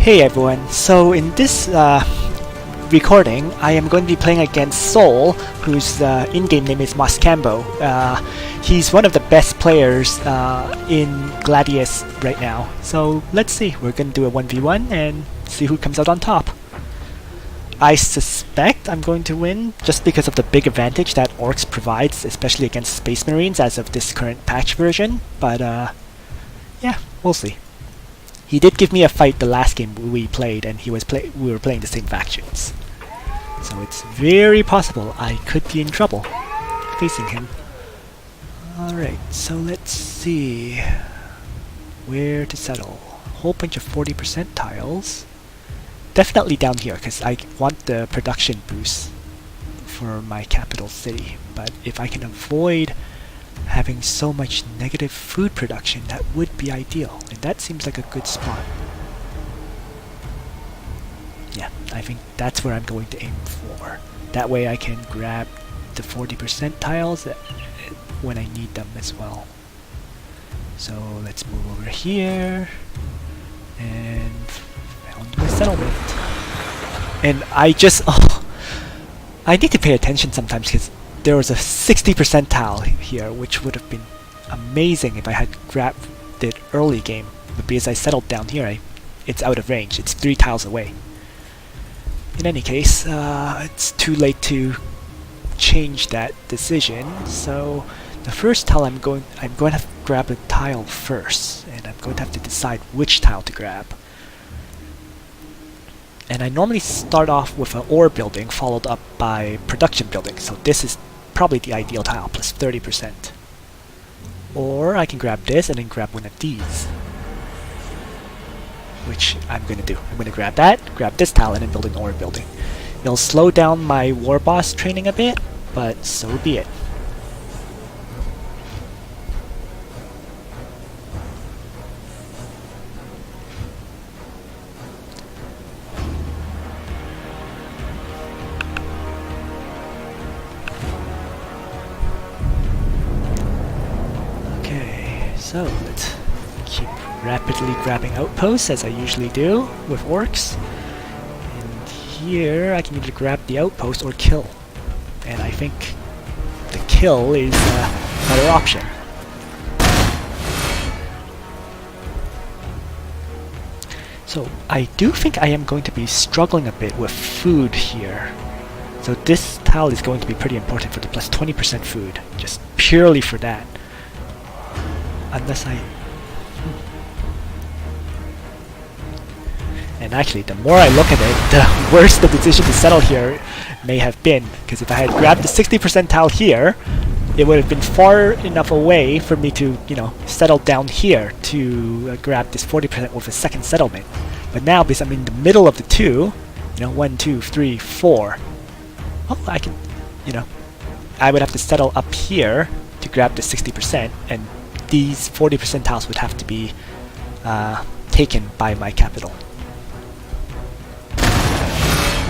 Hey everyone, so in this recording I am going to be playing against Soul, whose in-game name is Mosskambo. He's one of the best players in Gladius right now, so let's see. We're going to do a 1v1 and see who comes out on top. I suspect I'm going to win just because of the big advantage that Orks provides, especially against Space Marines as of this current patch version, but yeah, we'll see. He did give me a fight the last game we played, and we were playing the same factions. So it's very possible I could be in trouble facing him. Alright, so let's see where to settle. A whole bunch of 40% tiles. Definitely down here, because I want the production boost for my capital city. But if I can avoid having so much negative food production, that would be ideal, and that seems like a good spot. Yeah, I think that's where I'm going to aim for. That way I can grab the 40% tiles when I need them as well. So let's move over here and found my settlement. And I just I need to pay attention sometimes, because there was a 60% tile here, which would have been amazing if I had grabbed it early game. But because I settled down here, it's out of range. It's 3 tiles away. In any case, it's too late to change that decision. So the first tile I'm going to have to grab a tile first, and I'm going to have to decide which tile to grab. And I normally start off with an ore building followed up by production building, so this is probably the ideal tile, plus 30%. Or I can grab this and then grab one of these, which I'm going to do. I'm going to grab that, grab this tile, and then build an ore building. It'll slow down my war boss training a bit, but so be it. So let's keep rapidly grabbing outposts, as I usually do with Orks. And here I can either grab the outpost or kill. And I think the kill is a better option. So I do think I am going to be struggling a bit with food here. So this tile is going to be pretty important for the plus 20% food, just purely for that. Unless I... And actually, the more I look at it, the worse the decision to settle here may have been. Because if I had grabbed the 60% tile here, it would have been far enough away for me to, settle down here to grab this 40% with a second settlement. But now, because I'm in the middle of the two, 1, 2, 3, 4, well, I can, I would have to settle up here to grab the 60%, and these 40% tiles would have to be taken by my capital.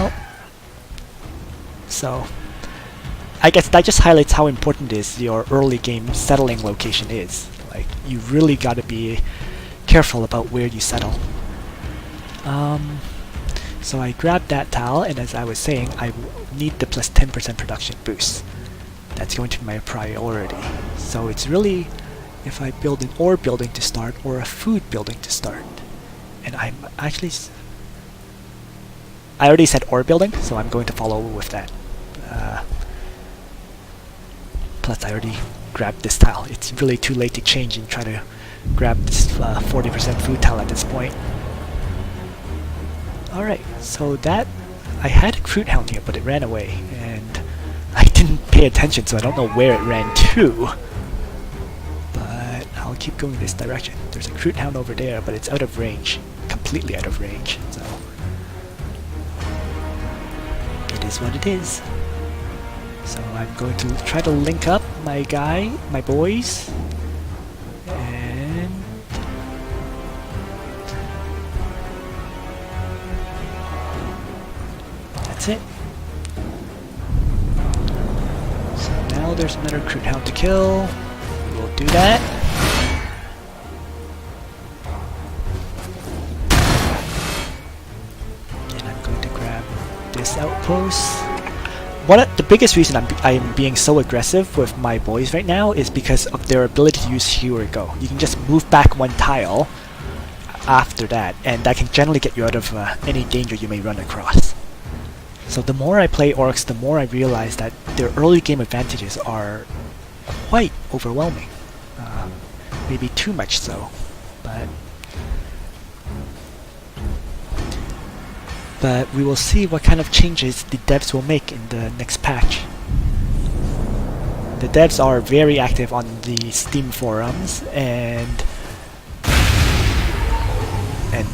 Oh. So, I guess that just highlights how important your early game settling location is. Like, you really gotta be careful about where you settle. So I grabbed that tile, and as I was saying, I need the plus 10% production boost. That's going to be my priority. So it's really if I build an ore building to start or a food building to start. And I'm actually... I already said ore building, so I'm going to follow with that. Plus I already grabbed this tile. It's really too late to change and try to grab this 40% food tile at this point. Alright, so that... I had a Fruit Hound here, but it ran away, and I didn't pay attention, so I don't know where it ran to. I'll keep going this direction. There's a Fruit Hound over there, but it's out of range. Completely out of range, so... It is what it is. So I'm going to try to link up my boys. And... that's it. So now there's another Fruit Hound to kill. We'll do that. outpost. The biggest reason I'm being so aggressive with my boys right now is because of their ability to use Here We Go. You can just move back one tile after that, and that can generally get you out of any danger you may run across. So the more I play Orks, the more I realize that their early game advantages are quite overwhelming. Maybe too much so, but we will see what kind of changes the devs will make in the next patch. The devs are very active on the Steam forums, and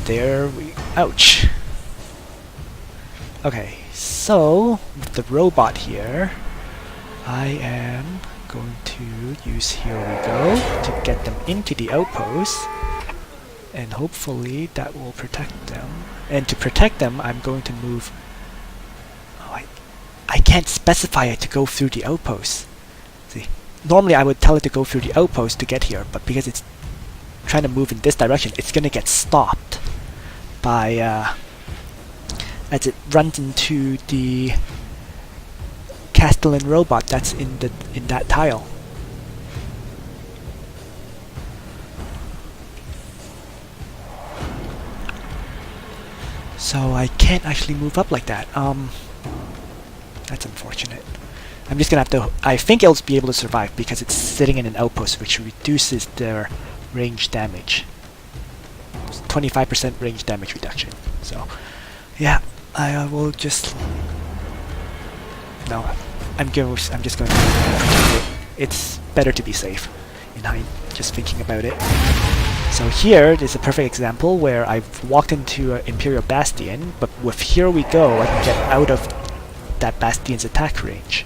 there we... ouch! Okay, so with the robot here, I am going to use Here We Go to get them into the outpost, and hopefully that will protect them. And to protect them, I'm going to move... oh, I can't specify it to go through the outpost. See, normally I would tell it to go through the outpost to get here, but because it's trying to move in this direction, it's gonna get stopped by as it runs into the Castellan robot that's in that tile. So I can't actually move up like that. That's unfortunate. I'm just gonna have to... I think it'll be able to survive because it's sitting in an outpost, which reduces their range damage. 25% range damage reduction. So, yeah, I will just... no, I'm just going to protect it. It's better to be safe in just thinking about it. So here is a perfect example where I've walked into an Imperial Bastion, but with Here We Go, I can get out of that Bastion's attack range.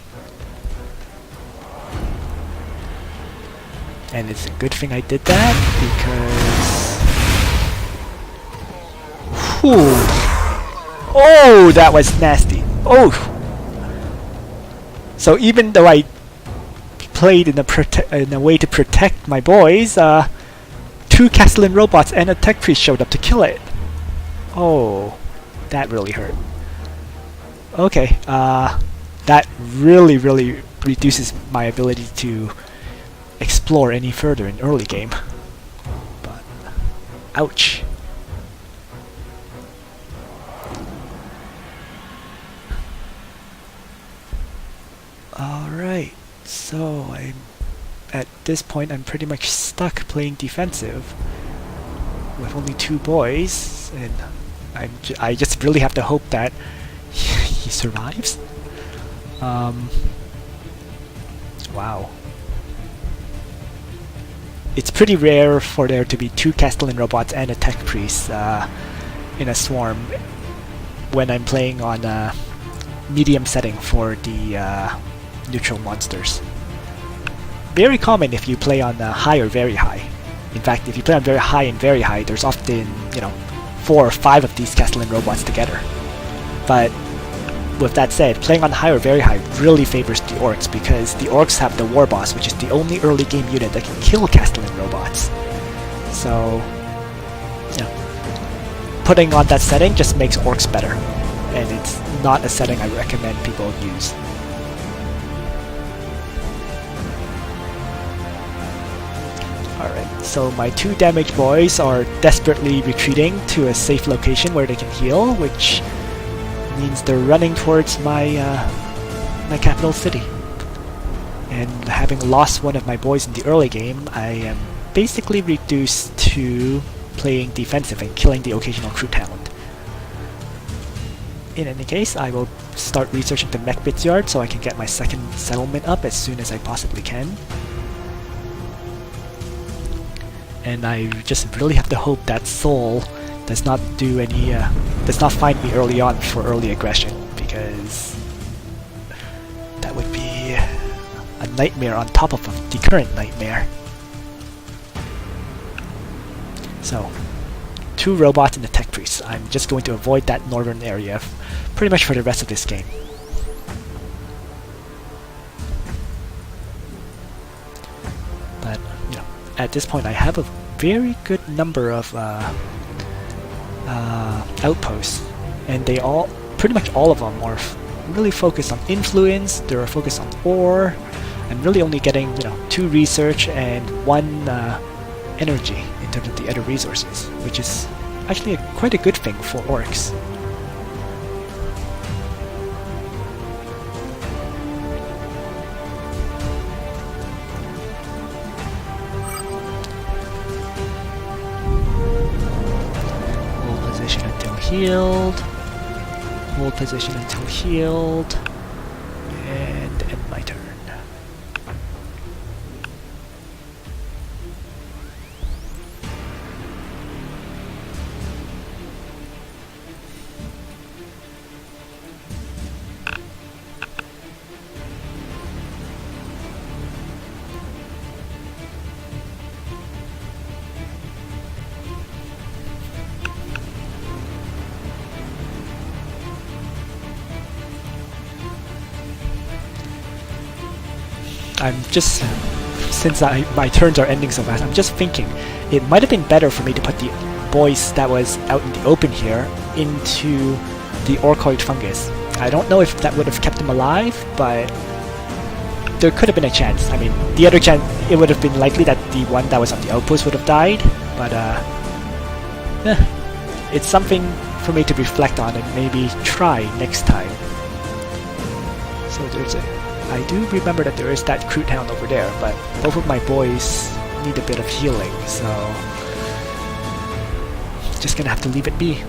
And it's a good thing I did that, because... whew. Oh, that was nasty. Oh! So even though I played in a way to protect my boys, 2 Castellan robots and a tech priest showed up to kill it. Oh, that really hurt. Okay, that really reduces my ability to explore any further in early game. But, ouch. Alright, so at this point I'm pretty much stuck playing defensive with only 2 boys, and I just really have to hope that he survives. Wow. It's pretty rare for there to be 2 Castellan robots and a tech priest in a swarm when I'm playing on a medium setting for the neutral monsters. Very common if you play on high or very high. In fact, if you play on very high and very high, there's often, 4 or 5 of these Castellan robots together. But with that said, playing on high or very high really favors the Orks, because the Orks have the War Boss, which is the only early game unit that can kill Castellan robots. So, putting on that setting just makes Orks better, and it's not a setting I recommend people use. Alright, so my 2 damage boys are desperately retreating to a safe location where they can heal, which means they're running towards my my capital city. And having lost one of my boys in the early game, I am basically reduced to playing defensive and killing the occasional crew talent. In any case, I will start researching the mech bits yard so I can get my second settlement up as soon as I possibly can. And I just really have to hope that Soul does not do any, does not find me early on for early aggression, because that would be a nightmare on top of the current nightmare. So, 2 robots and a tech priest. I'm just going to avoid that northern area pretty much for the rest of this game. But, at this point I have a very good number of outposts, and they all pretty much all of them are really focused on influence, they're focused on ore. I'm really only getting, 2 research and 1 energy in terms of the other resources, which is actually quite a good thing for orcs. Hold position until healed. Hold position until healed. And end my turn. I'm just, since my turns are ending so fast, I'm just thinking it might have been better for me to put the boys that was out in the open here into the orcoid fungus. I don't know if that would have kept them alive, but there could have been a chance. I mean, the other chance, it would have been likely that the one that was on the outpost would have died, but it's something for me to reflect on and maybe try next time. So there's I do remember that there is that Crude Hound over there, but both of my boys need a bit of healing, so just gonna have to leave it be.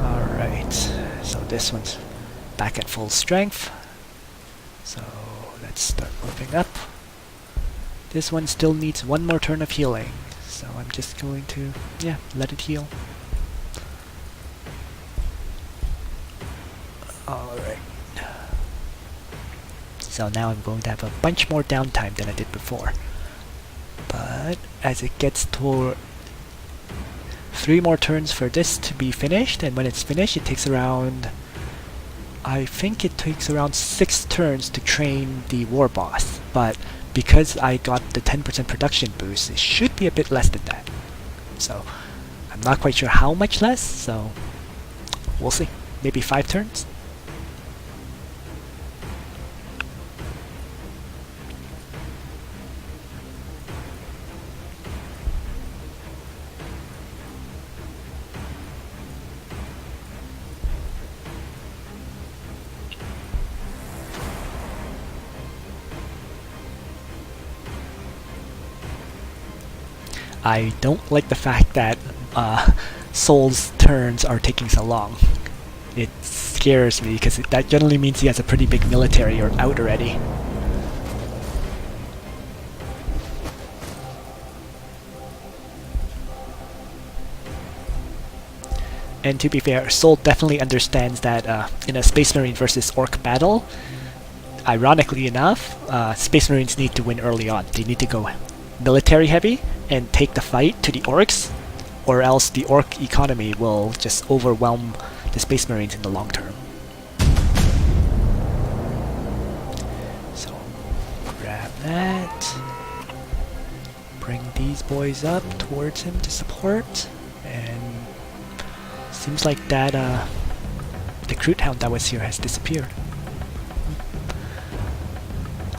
Alright, so this one's back at full strength, so let's start moving up. This one still needs 1 more turn of healing, so I'm just going to, let it heal. Alright. So now I'm going to have a bunch more downtime than I did before. But as it gets toward 3 more turns for this to be finished, and when it's finished it takes around, I think it takes around 6 turns to train the war boss, but because I got the 10% production boost, it should be a bit less than that. So I'm not quite sure how much less, so we'll see. Maybe 5 turns? I don't like the fact that Soul's turns are taking so long. It scares me because that generally means he has a pretty big military or out already. And to be fair, Soul definitely understands that in a Space Marine versus Orc battle, ironically enough, Space Marines need to win early on. They need to go military heavy and take the fight to the Orcs, or else the Orc economy will just overwhelm the Space Marines in the long term. So grab that, bring these boys up towards him to support, and seems like that the Crude Hound that was here has disappeared.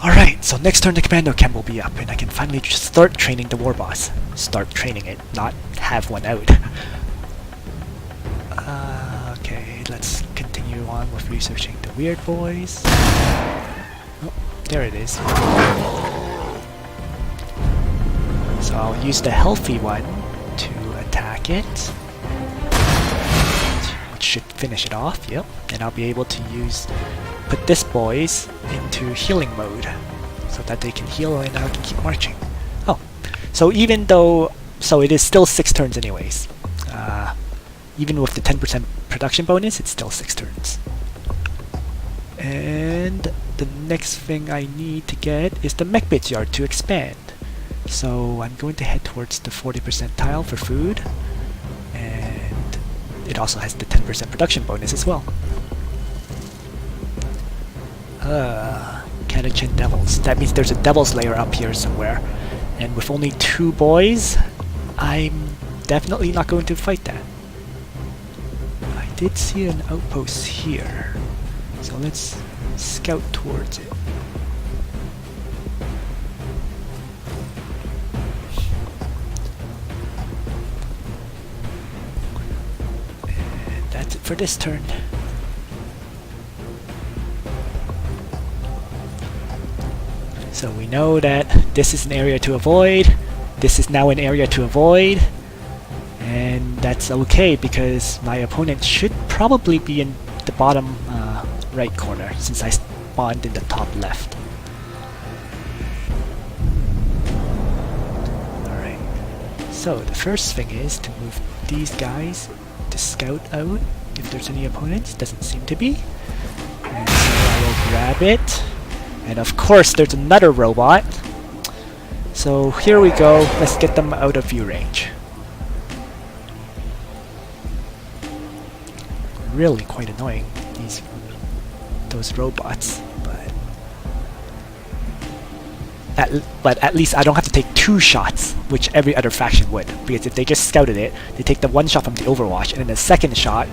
Alright, so next turn the commando camp will be up, and I can finally just start training the war boss. Start training it, not have one out. Okay, let's continue on with researching the weird boys. Oh, there it is. So I'll use the healthy one to attack it, which should finish it off, yep. And I'll be able to put this boys into healing mode so that they can heal and I can keep marching. Oh, so even though, so it is still 6 turns anyways. Even with the 10% production bonus, it's still 6 turns. And the next thing I need to get is the mech bits yard to expand. So I'm going to head towards the 40% tile for food, and it also has the 10% production bonus as well. Catachin Devils. That means there's a Devil's Lair up here somewhere. And with only 2 boys, I'm definitely not going to fight that. I did see an outpost here, so let's scout towards it. And that's it for this turn. So we know that this is an area to avoid, this is now an area to avoid, and that's okay because my opponent should probably be in the bottom right corner since I spawned in the top left. Alright, so the first thing is to move these guys to scout out if there's any opponents. Doesn't seem to be. And so I will grab it. And of course there's another robot. So here we go, let's get them out of view range. Really quite annoying, those robots, but at least I don't have to take 2 shots, which every other faction would, because if they just scouted it, they take the 1 shot from the Overwatch and then the 2nd shot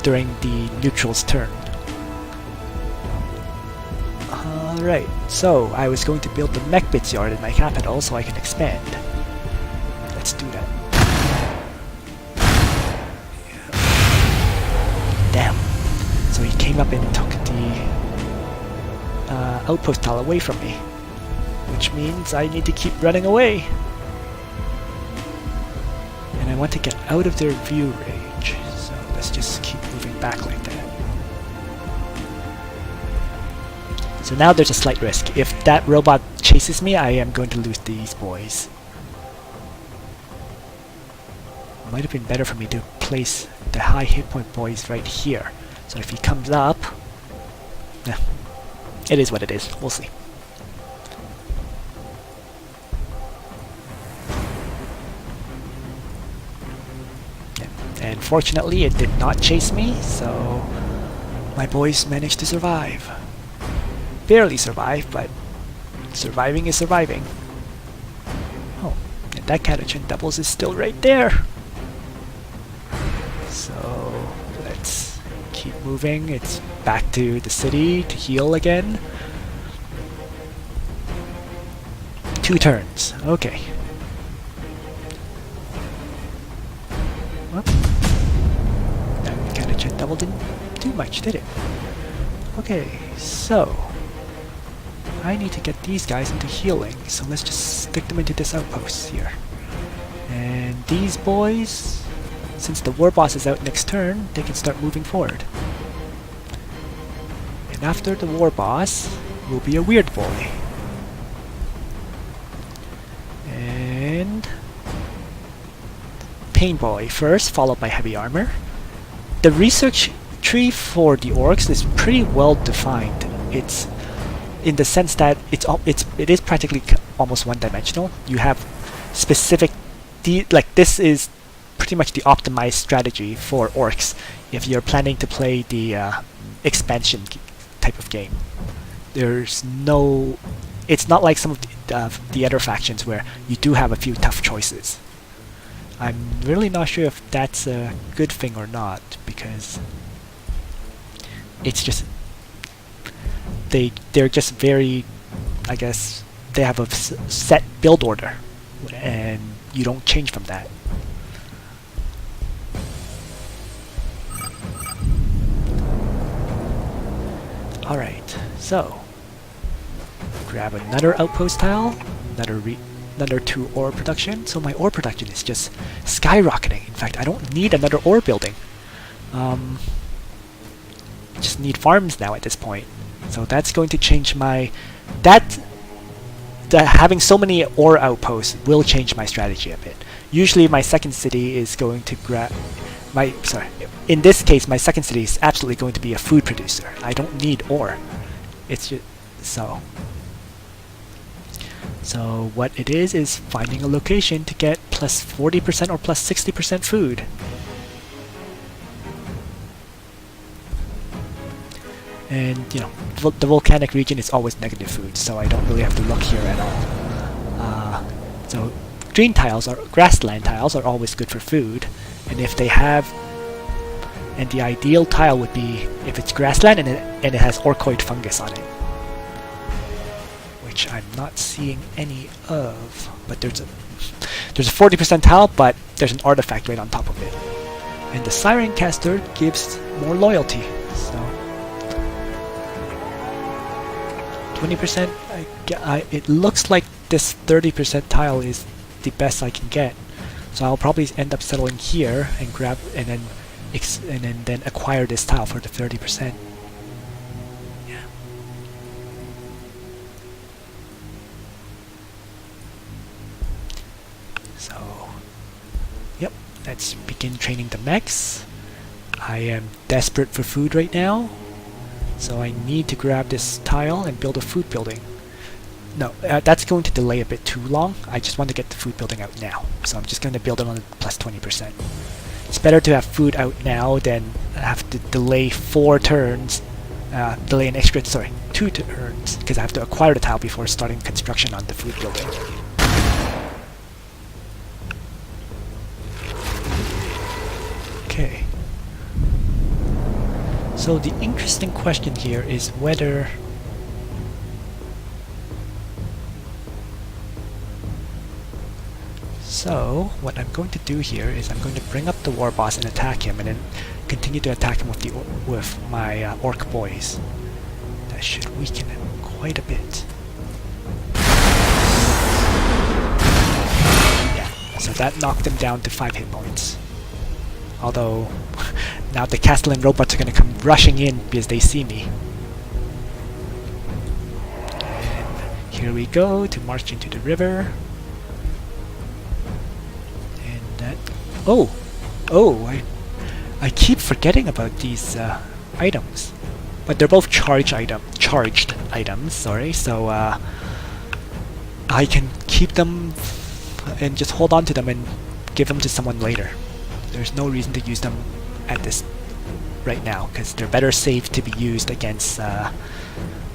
during the neutral's turn. Alright, so I was going to build the mech bits yard in my capital so I can expand. Let's do that. Damn. So he came up and took the outpost tile away from me, which means I need to keep running away. And I want to get out of their view range, so let's just keep moving back like that. So now there's a slight risk. If that robot chases me, I am going to lose these boys. Might have been better for me to place the high hit point boys right here. So if he comes up, yeah, it is what it is. We'll see. Yeah. And fortunately, it did not chase me, so my boys managed to survive. Barely survive, but surviving is surviving. Oh, and that Catachin Devils is still right there. So let's keep moving. It's back to the city to heal again. 2 turns. Okay. Well, that Catachin Devil didn't do much, did it? Okay, so I need to get these guys into healing, so let's just stick them into this outpost here. And these boys, since the war boss is out next turn, they can start moving forward. And after the war boss will be a weird boy. And Painboy first, followed by heavy armor. The research tree for the Orks is pretty well defined. It's in the sense that it is practically almost one-dimensional. You have specific, this is pretty much the optimized strategy for Orks if you're planning to play the expansion type of game. There's no, it's not like some of the other factions where you do have a few tough choices. I'm really not sure if that's a good thing or not, because it's just they're just very, I guess, they have a set build order, and you don't change from that. Alright, so grab another outpost tile, another 2 ore production. So my ore production is just skyrocketing. In fact, I don't need another ore building. Just need farms now at this point. So that's going to change my... having so many ore outposts will change my strategy a bit. Usually my second city is going to grab... in this case, my second city is absolutely going to be a food producer. I don't need ore. It's just... So what it is finding a location to get plus 40% or plus 60% food. And you know, the volcanic region is always negative food, so I don't really have to look here at all. So green tiles or grassland tiles are always good for food, and if they have, and the ideal tile would be if it's grassland and it has orcoid fungus on it, which I'm not seeing any of. But there's a 40% tile, but there's an artifact right on top of it, and the Siren Caster gives more loyalty. So 20%. It looks like this 30% tile is the best I can get, so I'll probably end up settling here and grab and then acquire this tile for the 30%. Yeah. So, yep, let's begin training the mechs. I am desperate for food right now, so I need to grab this tile and build a food building. No, that's going to delay a bit too long. I just want to get the food building out now, so I'm just going to build it on plus 20%. It's better to have food out now than have to delay 4 turns, delay an extra, 2 turns, because I have to acquire the tile before starting construction on the food building. Okay. So the interesting question here is whether So, what I'm going to do here is I'm going to bring up the war boss and attack him, and then continue to attack him with my orc boys. That should weaken him quite a bit. Yeah, so that knocked him down to 5 hit points. Although, now the Castellan robots are going to come rushing in because they see me. And here we go to march into the river. I keep forgetting about these items, but they're both charged items. Sorry, so I can keep them and just hold on to them and give them to someone later. There's no reason to use them at this right now because they're better saved to be used against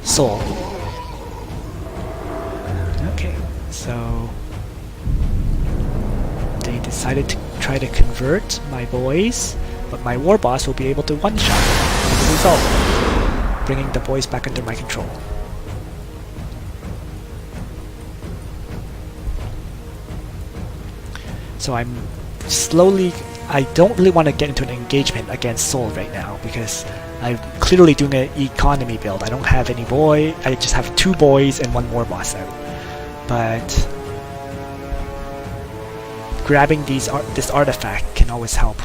Soul. Okay, so they decided to try to convert my boys, but my war boss will be able to one-shot them as a result, bringing the boys back under my control. So I'm slowly... I don't really want to get into an engagement against Soul right now because I'm clearly doing an economy build. I don't have any boy. I just have 2 boys and 1 war boss out. But grabbing this artifact can always help.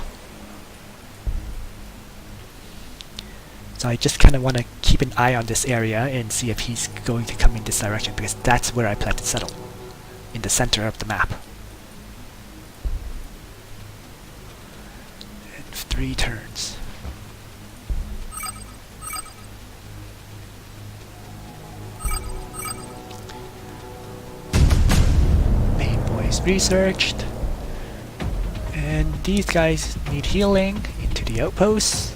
So I just kind of want to keep an eye on this area and see if he's going to come in this direction, because that's where I plan to settle, in the center of the map. And 3 turns. Painboyz researched. And these guys need healing into the outposts.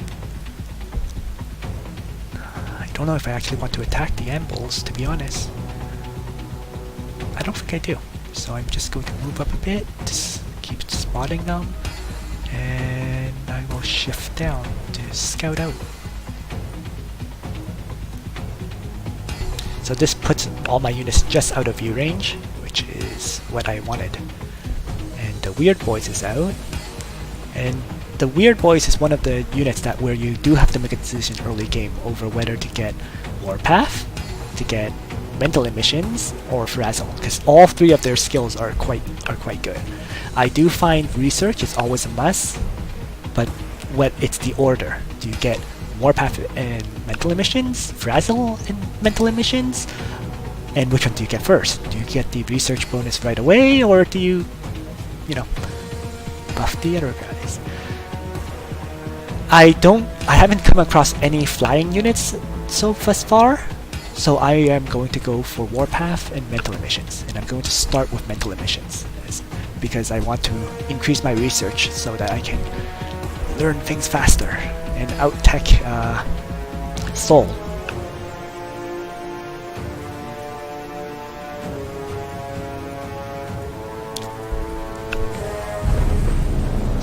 I don't know if I actually want to attack the ambles, to be honest. I don't think I do. So I'm just going to move up a bit, just keep spotting them, and I will shift down to scout out. So this puts all my units just out of view range, which is what I wanted. The Weird Boys is out, and the Weird Boys is one of the units that where you do have to make a decision early game over whether to get Warpath, to get Mental Emissions, or Frazzle, because all 3 of their skills are quite good. I do find Research is always a must, but it's the order. Do you get Warpath and Mental Emissions, Frazzle and Mental Emissions, and which one do you get first? Do you get the Research bonus right away, or do you buff the other guys? I haven't come across any flying units thus far, so I am going to go for Warpath and Mental Emissions, and I'm going to start with Mental Emissions because I want to increase my research so that I can learn things faster and out-tech Soul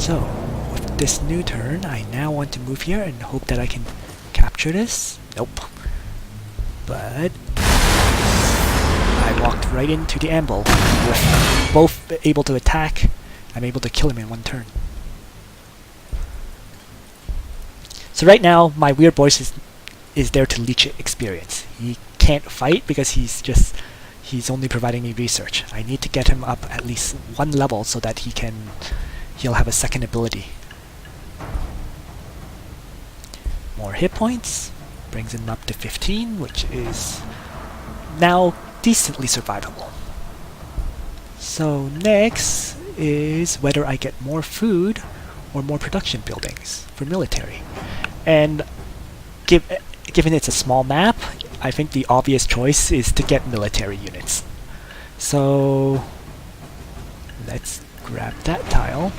So, with this new turn, I now want to move here and hope that I can capture this. Nope. But I walked right into the amble. With both able to attack, I'm able to kill him in one turn. So right now, my weird voice is there to leech experience. He can't fight because he's only providing me research. I need to get him up at least one level so that he'll have a second ability. More hit points brings him up to 15, which is now decently survivable. So next is whether I get more food or more production buildings for military. And given it's a small map, I think the obvious choice is to get military units. So let's grab that tile.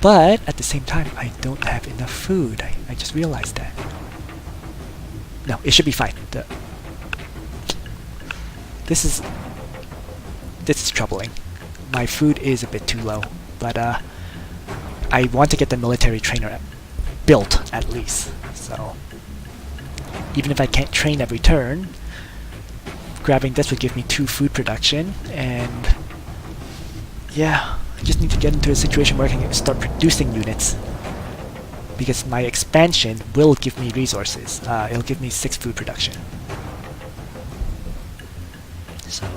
But at the same time, I don't have enough food. I just realized that. No, it should be fine. This is troubling. My food is a bit too low, but I want to get the military trainer built at least. So even if I can't train every turn, grabbing this would give me 2 food production, and yeah, I just need to get into a situation where I can start producing units, because my expansion will give me resources. It'll give me 6 food production. So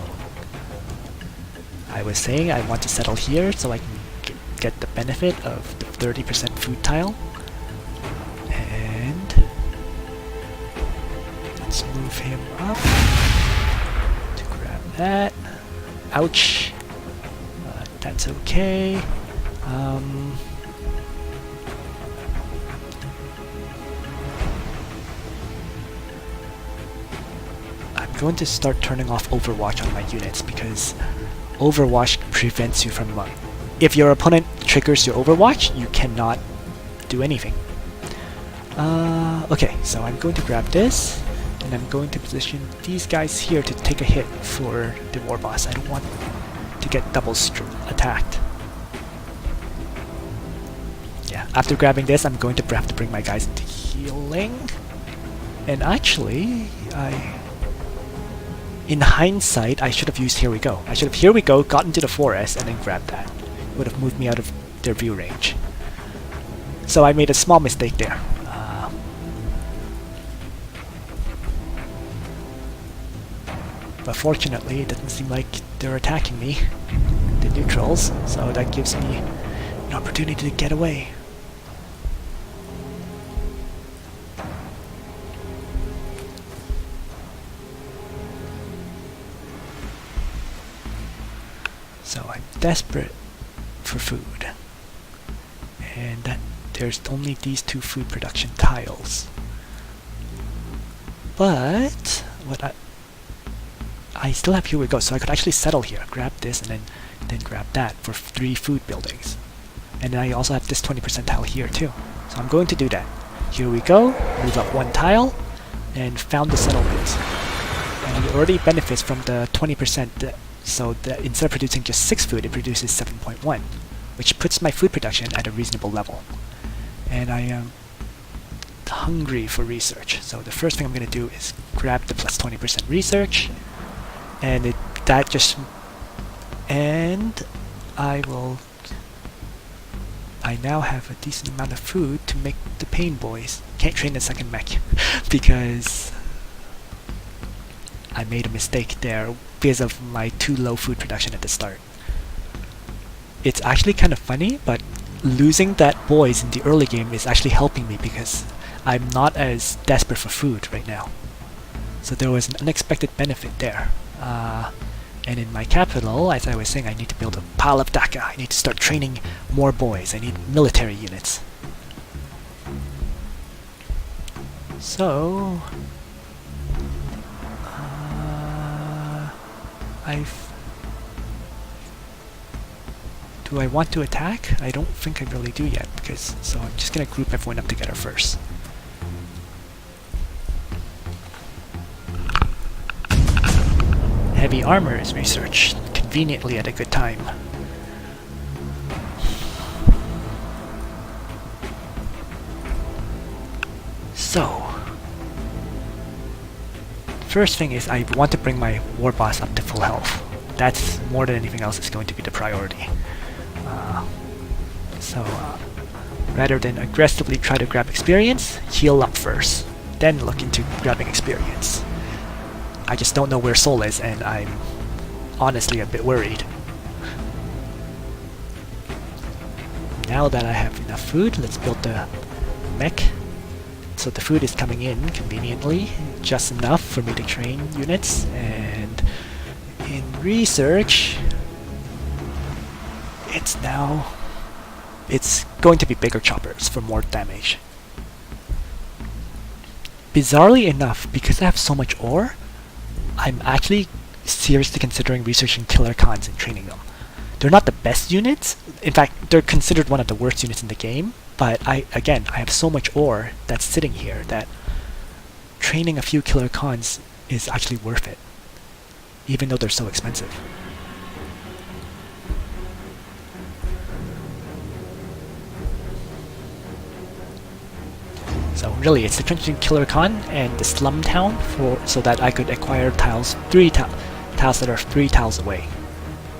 I was saying I want to settle here so I can get the benefit of the 30% food tile. And let's move him up to grab that. Ouch. That's okay. I'm going to start turning off Overwatch on my units because Overwatch prevents you from... if your opponent triggers your Overwatch, you cannot do anything. Okay, so I'm going to grab this, and I'm going to position these guys here to take a hit for the war boss. I don't want to get double attacked. Yeah, after grabbing this, I'm going to have to bring my guys into healing. And actually, in hindsight, I should have used Here We Go. I should have Here We Go, got into the forest, and then grabbed that. It would have moved me out of their view range. So I made a small mistake there. But fortunately, it doesn't seem like they're attacking me, the neutrals, so that gives me an opportunity to get away. So I'm desperate for food, and there's only these 2 food production tiles. But what I still have Here We Go, so I could actually settle here, grab this, and then grab that for 3 food buildings. And then I also have this 20% tile here too. So I'm going to do that. Here We Go, move up 1 tile, and found the settlement. And it already benefits from the 20%, so that instead of producing just 6 food, it produces 7.1, which puts my food production at a reasonable level. And I am hungry for research, so the first thing I'm going to do is grab the plus 20% research, and I now have a decent amount of food to make the Painboyz. Can't train the second mech because I made a mistake there because of my too low food production at the start. It's actually kind of funny, but losing that boys in the early game is actually helping me because I'm not as desperate for food right now. So there was an unexpected benefit there. And in my capital, as I was saying, I need to build a pile of Daka. I need to start training more boys. I need military units. So do I want to attack? I don't think I really do yet, so I'm just gonna group everyone up together first. Heavy armor is researched conveniently at a good time. So, first thing is I want to bring my war boss up to full health. That's more than anything else is going to be the priority. Rather than aggressively try to grab experience, heal up first, then look into grabbing experience. I just don't know where Soul is, and I'm honestly a bit worried. Now that I have enough food, let's build the mech. So the food is coming in conveniently, just enough for me to train units, and in research, it's going to be bigger choppers for more damage. Bizarrely enough, because I have so much ore, I'm actually seriously considering researching killer cons and training them. They're not the best units. In fact, they're considered one of the worst units in the game, but I have so much ore that's sitting here that training a few killer cons is actually worth it, even though they're so expensive. So really, it's the Trenching Killer Con and the Slum Town so that I could acquire tiles, tiles that are 3 tiles away.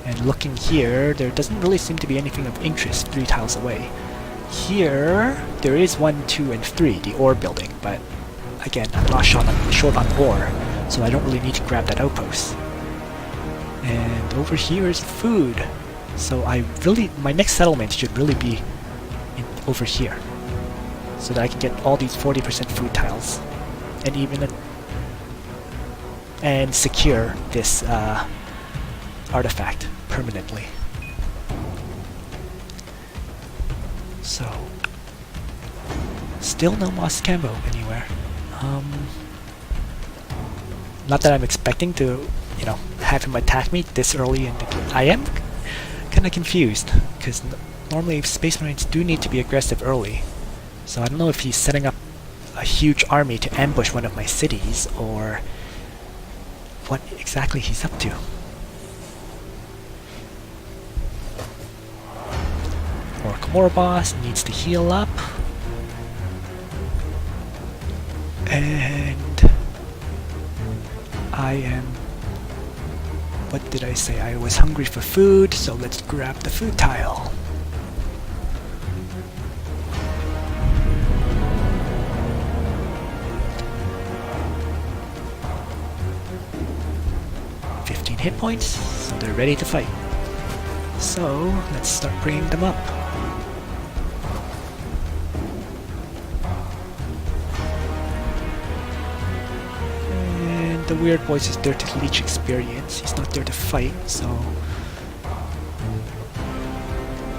And looking here, there doesn't really seem to be anything of interest 3 tiles away. Here, there is 1, 2, and 3, the ore building, but again, I'm not short on ore, so I don't really need to grab that outpost. And over here is food, so my next settlement should really be over here, so that I can get all these 40% food tiles, and secure this artifact permanently. So, still no Mosskambo anywhere. Not that I'm expecting to, have him attack me this early in the game. I am kind of confused, because normally Space Marines do need to be aggressive early. So I don't know if he's setting up a huge army to ambush one of my cities, or what exactly he's up to. Orc War Boss needs to heal up. And I am... what did I say? I was hungry for food, so let's grab the food tile. Hit points, so they're ready to fight. So let's start bringing them up. And the weird voice is there to leech experience. He's not there to fight, so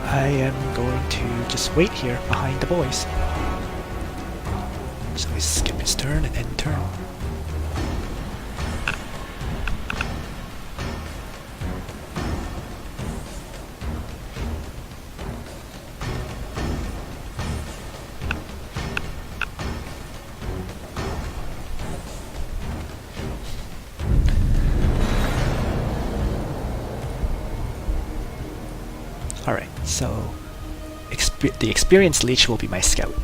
I am going to just wait here behind the boys. So we skip his turn and end turn. Alright, so the experienced leech will be my scout.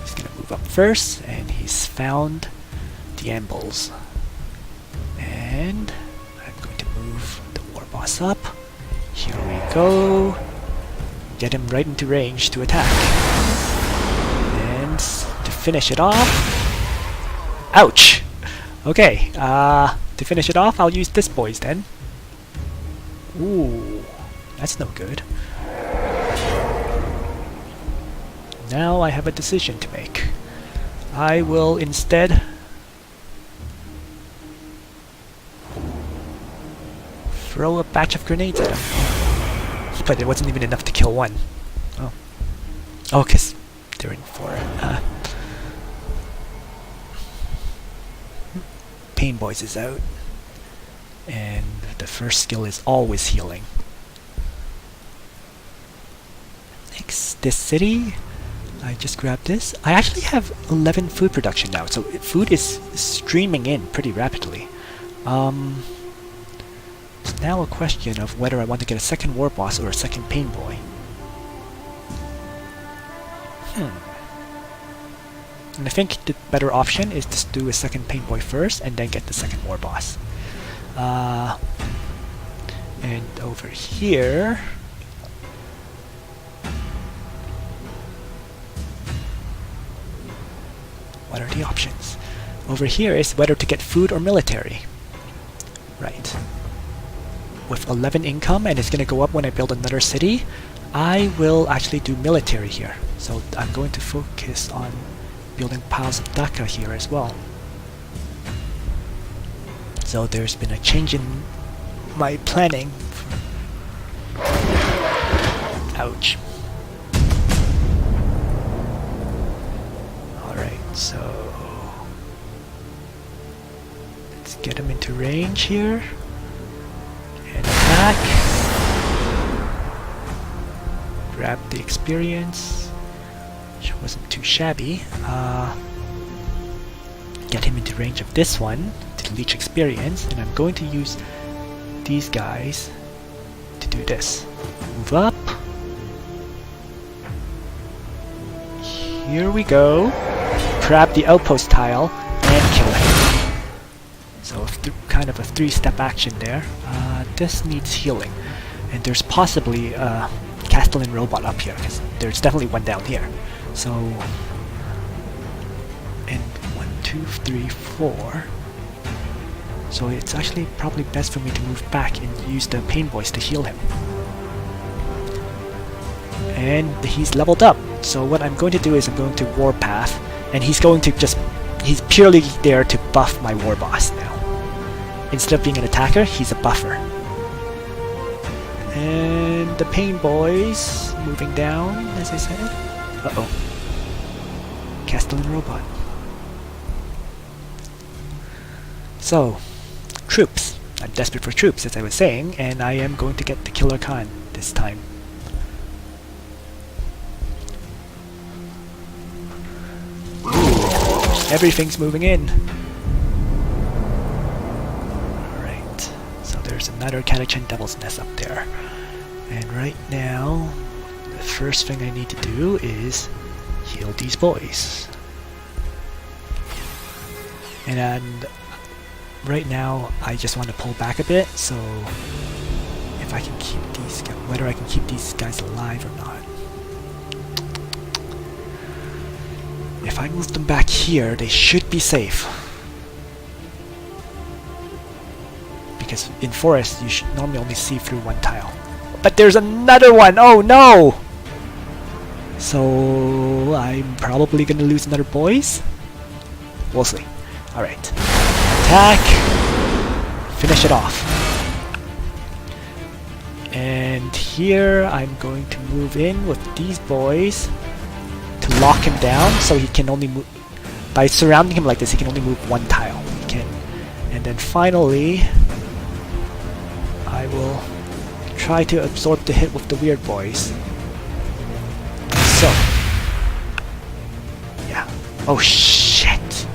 He's going to move up first, and he's found the ambles. And I'm going to move the war boss up. Here we go. Get him right into range to attack. And to finish it off... ouch! Okay, to finish it off, I'll use this boys then. Ooh, that's no good. Now I have a decision to make. I will instead throw a batch of grenades at him. But it wasn't even enough to kill one. Oh. Oh, because they're in for it. Painboyz is out. And the first skill is always healing. Next, this city. I just grabbed this. I actually have 11 food production now, so food is streaming in pretty rapidly. It's now a question of whether I want to get a second war boss or a second Painboy. And I think the better option is to do a second Painboy first and then get the second war boss. And over here, what are the options? Over here is whether to get food or military. Right. With 11 income, and it's going to go up when I build another city, I will actually do military here. So I'm going to focus on building piles of Dhaka here as well. So there's been a change in my planning. Ouch. Alright, so let's get him into range here. And attack. Grab the experience, which wasn't too shabby. Get him into range of this one to leech experience, and I'm going to use these guys to do this. Move up. Here we go. Grab the outpost tile and kill him. So kind of a three-step action there. This needs healing, and there's possibly a Castellan robot up here, because there's definitely one down here. So, and 1, 2, 3, 4. So it's actually probably best for me to move back and use the Painboyz to heal him. And he's leveled up. So what I'm going to do is I'm going to Warpath, and he's going to he's purely there to buff my war boss now. Instead of being an attacker, he's a buffer. And the Painboyz moving down, as I said. Uh-oh. Castellan robot. So, troops. I'm desperate for troops, as I was saying, and I am going to get the Killer Khan this time. Everything's moving in. Alright, so there's another Catachan Devil's Nest up there. And right now, the first thing I need to do is heal these boys. And right now, I just want to pull back a bit, so if I can keep these guys, whether I can keep these guys alive or not. If I move them back here, they should be safe. Because in forest, you should normally only see through one tile. But there's another one! Oh no! So I'm probably gonna lose another boys? We'll see. Alright. Attack! Finish it off. And here I'm going to move in with these boys to lock him down, so he can only move. By surrounding him like this, he can only move one tile. He can, and then finally, I will try to absorb the hit with the weird boys. So, yeah. Oh shit!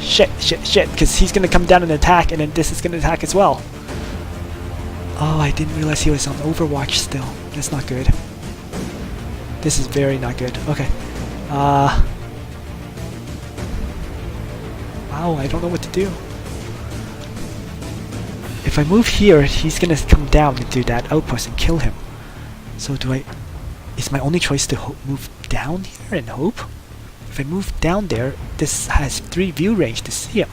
Shit! Because he's gonna come down and attack, and then this is gonna attack as well. Oh, I didn't realize he was on Overwatch still. That's not good. This is very not good. Okay. Wow, I don't know what to do. If I move here, he's gonna come down and do that outpost and kill him. So do I... Is my only choice to move down here and hope? If I move down there, this has 3 view range to see him.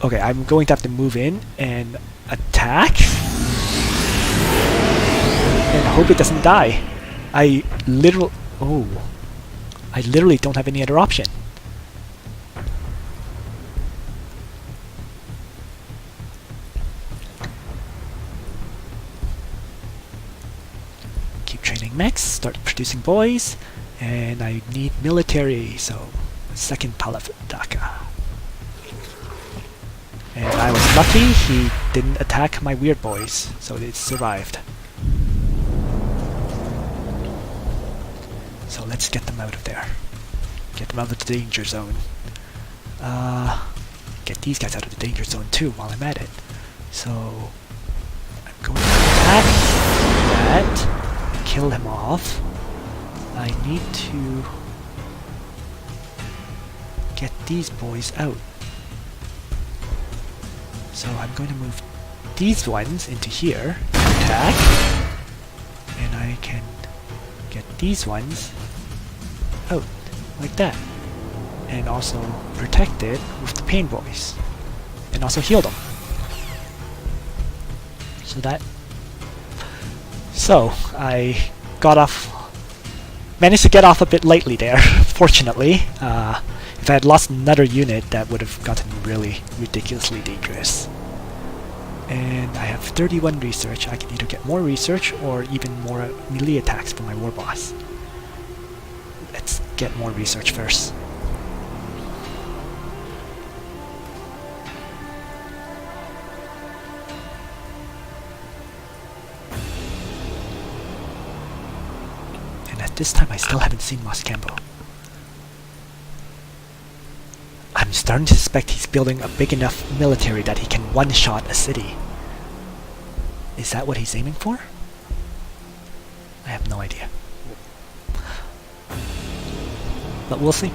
Okay, I'm going to have to move in and attack and hope it doesn't die. I literally don't have any other option. Keep training mechs, start producing boys, and I need military, so second pile of Dhaka. And I was lucky he didn't attack my weird boys, so it survived. So let's get them out of there. Get them out of the danger zone. Get these guys out of the danger zone too while I'm at it. So I'm going to attack. attack that, kill him off. I need to get these boys out. So I'm going to move these ones into here, attack, and I can get these ones out, like that. And also protect it with the Painboyz. And also heal them. So I managed to get off a bit lightly there, fortunately. If I had lost another unit, that would have gotten really ridiculously dangerous. And I have 31 research. I can either get more research or even more melee attacks for my war boss. Let's get more research first. And at this time I still haven't seen Mosskambo. I'm starting to suspect he's building a big enough military that he can one-shot a city. Is that what he's aiming for? I have no idea. But we'll see.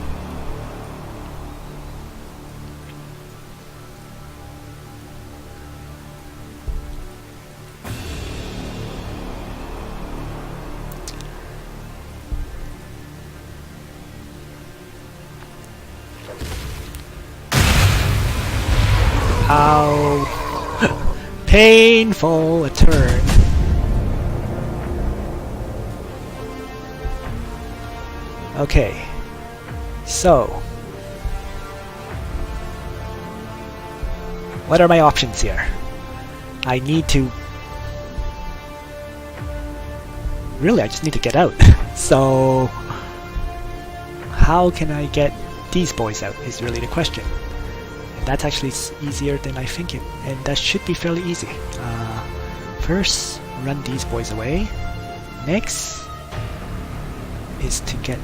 Ow! Painful a turn. Okay, so what are my options here? I need to... Really, I just need to get out. So how can I get these boys out is really the question. That's actually easier than I think it, and that should be fairly easy. First, run these boys away. Next is to get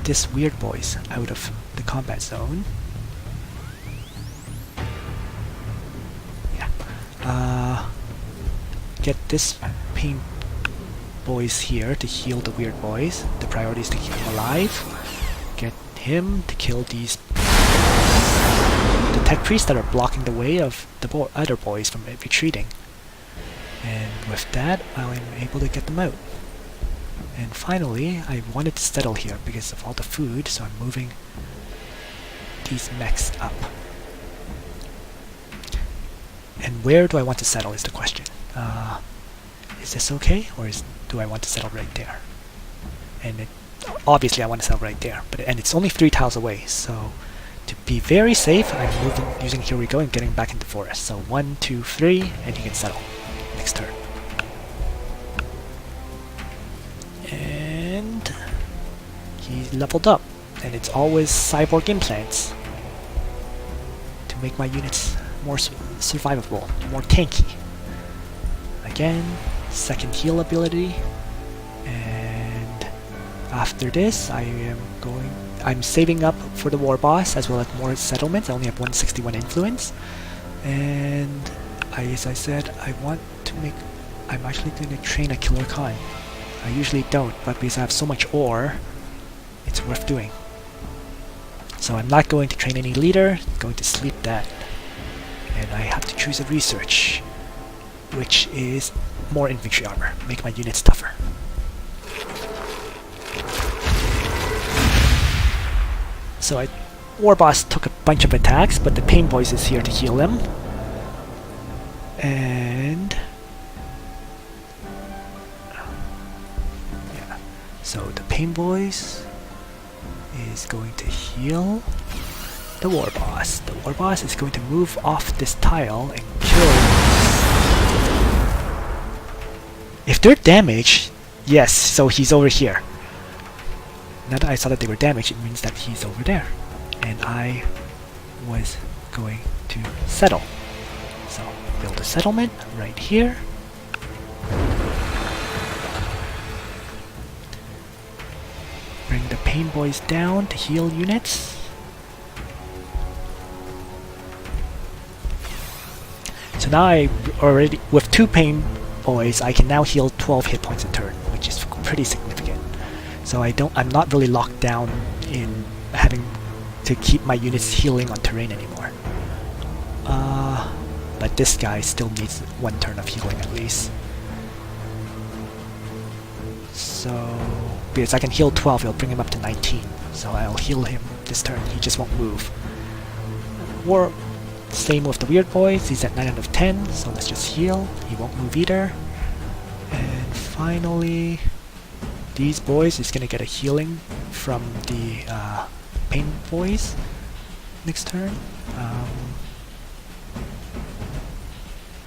this weird boys out of the combat zone. Yeah. Get this Painboyz here to heal the weird boys. The priority is to keep them alive. Get him to kill these the tech priests that are blocking the way of the other boys from retreating. And with that, I'm able to get them out. And finally, I wanted to settle here because of all the food, so I'm moving these mechs up. And where do I want to settle is the question. Is this okay, or do I want to settle right there? And obviously I want to settle right there, and it's only 3 tiles away, so to be very safe, I'm using here we go and getting back into the forest. So 1, 2, 3, and you can settle next turn. And he leveled up, and it's always cyborg implants to make my units more survivable, more tanky. Again, second heal ability, and after this I'm saving up for the war boss as well as more settlements. I only have 161 influence, and as I said, I'm actually going to train a killer Khan. I usually don't, but because I have so much ore, it's worth doing. So I'm not going to train any leader, I'm going to sleep that. And I have to choose a research, which is more infantry armor, make my units tougher. So war boss took a bunch of attacks, but the Painboyz is here to heal them. And yeah, so the Painboyz is going to heal the war boss. The war boss is going to move off this tile and kill. If they're damaged, yes, so he's over here. Now that I saw that they were damaged, it means that he's over there. And I was going to settle. So, build a settlement right here. Bring the Painboyz down to heal units. So So now I already, with 2 Painboyz, I can now heal 12 hit points a turn, which is pretty significant. So I'm not really locked down in having to keep my units healing on terrain anymore. But this guy still needs 1 turn of healing at least. So, because I can heal 12, it'll bring him up to 19. So I'll heal him this turn, he just won't move. Same with the weird boys, he's at 9 out of 10, so let's just heal. He won't move either. And finally, these boys is gonna get a healing from the Painboyz next turn.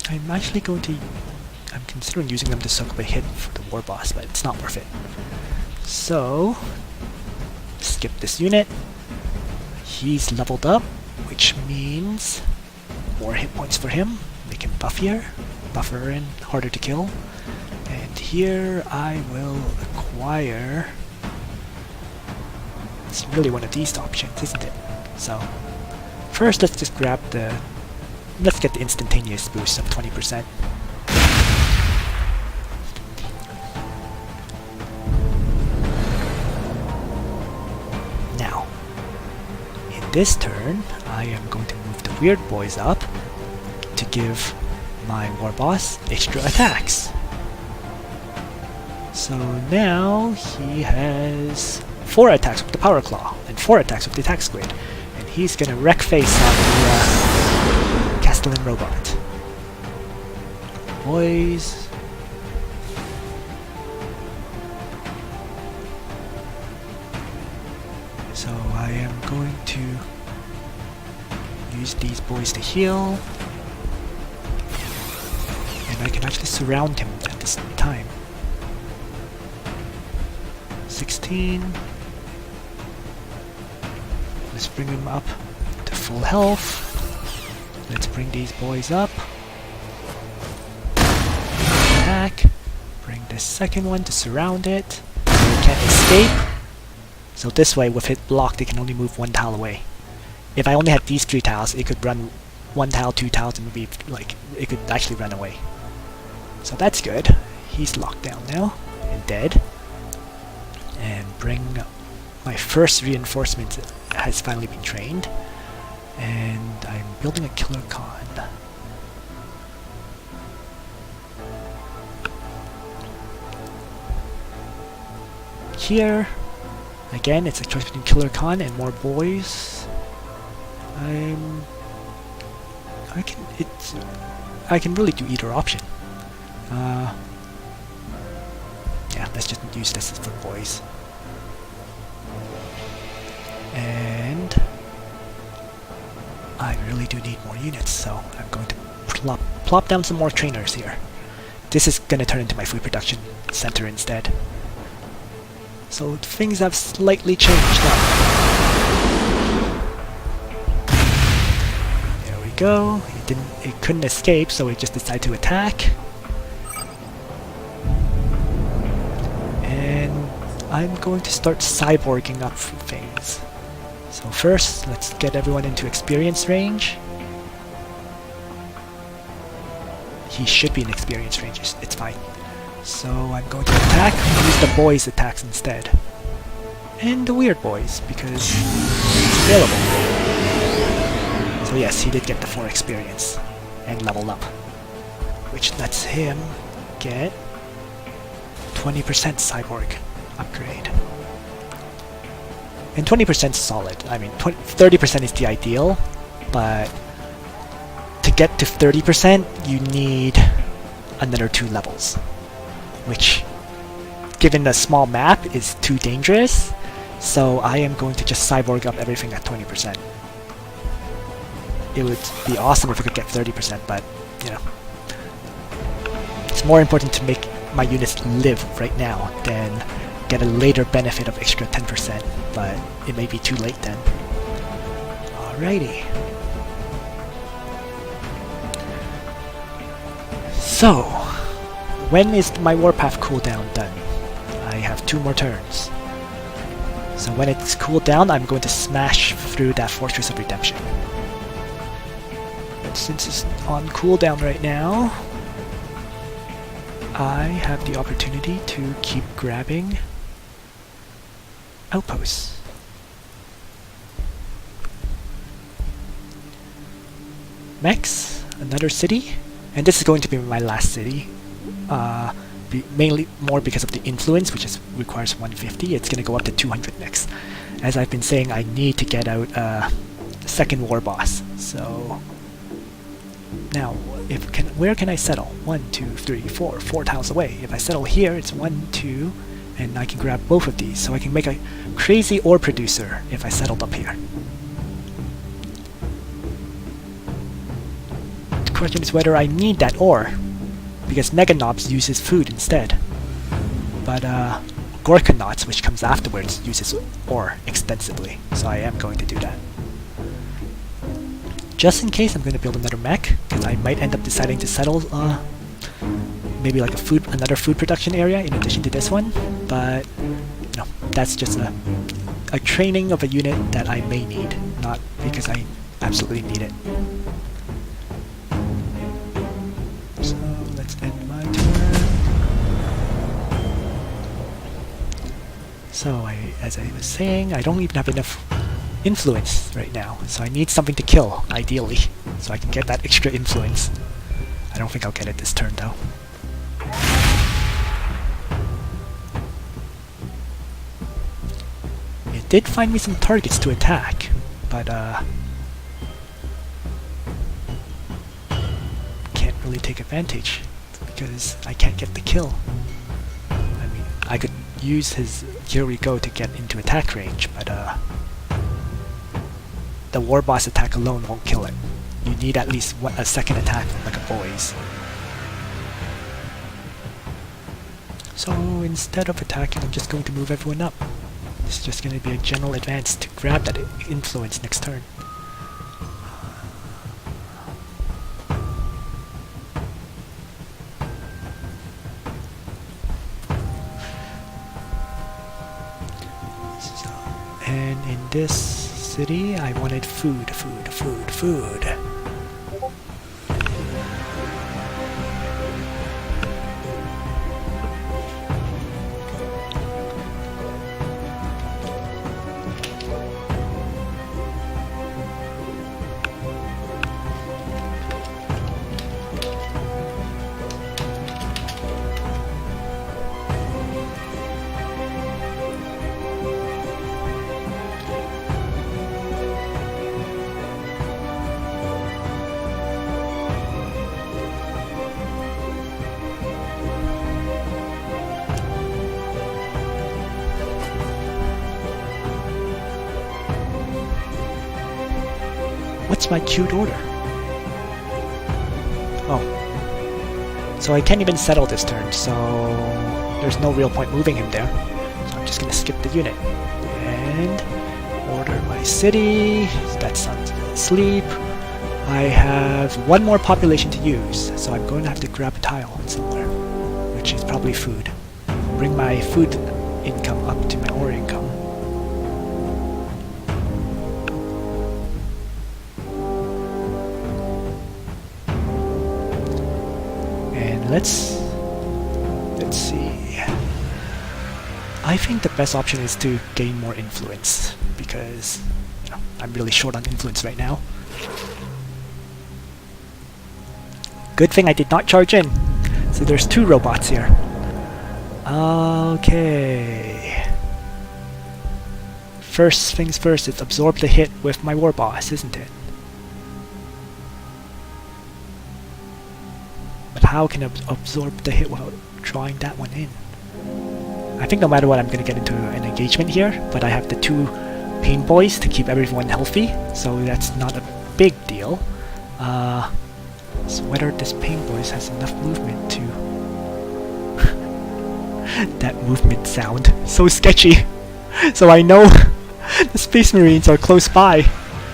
I'm considering using them to soak up a hit for the war boss, but it's not worth it. So, skip this unit. He's leveled up, which means more hit points for him. Make him buffer and harder to kill. And here I will acquire... It's really one of these options, isn't it? So, first let's just grab the... Let's get the instantaneous boost of 20%. Now, in this turn, I am going to move the weird boys up to give my war boss extra attacks. So now he has 4 attacks with the Power Claw and 4 attacks with the Attack Squid, and he's gonna wreck face on the Castellan Robot. Boys. So I am going to use these boys to heal, and I can actually surround him at this time. 16. Let's bring him up to full health. Let's bring these boys up. Attack. Bring this second one to surround it. So it can't escape. So this way, with it blocked, it can only move 1 tile away. If I only had these 3 tiles, it could run 1 tile, 2 tiles, and be like it could actually run away. So that's good. He's locked down now and dead. And bring my first reinforcement has finally been trained, and I'm building a killer con. Here again, it's a choice between killer con and more boys. I can really do either option. Yeah, let's just use this for boys. And I really do need more units, so I'm going to plop down some more trainers here. This is going to turn into my food production center instead. So things have slightly changed up. There we go. It couldn't escape, so it just decided to attack. I'm going to start cyborging up things. So first, let's get everyone into experience range. He should be in experience range, it's fine. So I'm going to attack, use the boys' attacks instead. And the weird boys, because it's available. So yes, he did get the 4 experience and level up, which lets him get 20% cyborg upgrade. And 20% is solid. I mean, 30% is the ideal, but to get to 30%, you need another 2 levels, which, given the small map, is too dangerous. So I am going to just cyborg up everything at 20%. It would be awesome if we could get 30%, but, you know, it's more important to make my units live right now than get a later benefit of extra 10%, but it may be too late then. Alrighty. So, when is my Warpath cooldown done? I have 2 more turns. So when it's cooled down, I'm going to smash through that Fortress of Redemption. And since it's on cooldown right now, I have the opportunity to keep grabbing outposts. Next, another city, and this is going to be my last city. Mainly more because of the influence, which requires 150. It's going to go up to 200 next. As I've been saying, I need to get out a second war boss. So now, where can I settle? 1, 2, 3, 4 tiles away. If I settle here, it's 1, 2, and I can grab both of these. So I can make a crazy ore producer if I settled up here. The question is whether I need that ore, because Meganobs uses food instead. But Gorkanauts, which comes afterwards, uses ore extensively, so I am going to do that. Just in case, I'm going to build another mech, because I might end up deciding to settle maybe like another food production area in addition to this one, but no, that's just a training of a unit that I may need, not because I absolutely need it. So let's end my turn. So as I was saying, I don't even have enough influence right now, so I need something to kill, ideally, so I can get that extra influence. I don't think I'll get it this turn though. It did find me some targets to attack, but can't really take advantage because I can't get the kill. I mean, I could use his here we go to get into attack range, but the war boss attack alone won't kill it. You need at least a second attack from like a boys. So instead of attacking, I'm just going to move everyone up. It's just going to be a general advance to grab that influence next turn. And in this city, I wanted food. What's my queued order? Oh. So I can't even settle this turn, so there's no real point moving him there. So I'm just gonna skip the unit. And order my city. That sun's asleep. I have one more population to use, so I'm going to have to grab a tile somewhere, which is probably food. Bring my food income up to my ore income. Let's see. I think the best option is to gain more influence because I'm really short on influence right now. Good thing I did not charge in. So there's 2 robots here. Okay. First things first, it's absorb the hit with my war boss, isn't it? How can I absorb the hit without drawing that one in? I think no matter what, I'm going to get into an engagement here, but I have the 2 Painboyz to keep everyone healthy, so that's not a big deal. So whether this Painboyz has enough movement to... that movement sound, so sketchy! So I know the Space Marines are close by.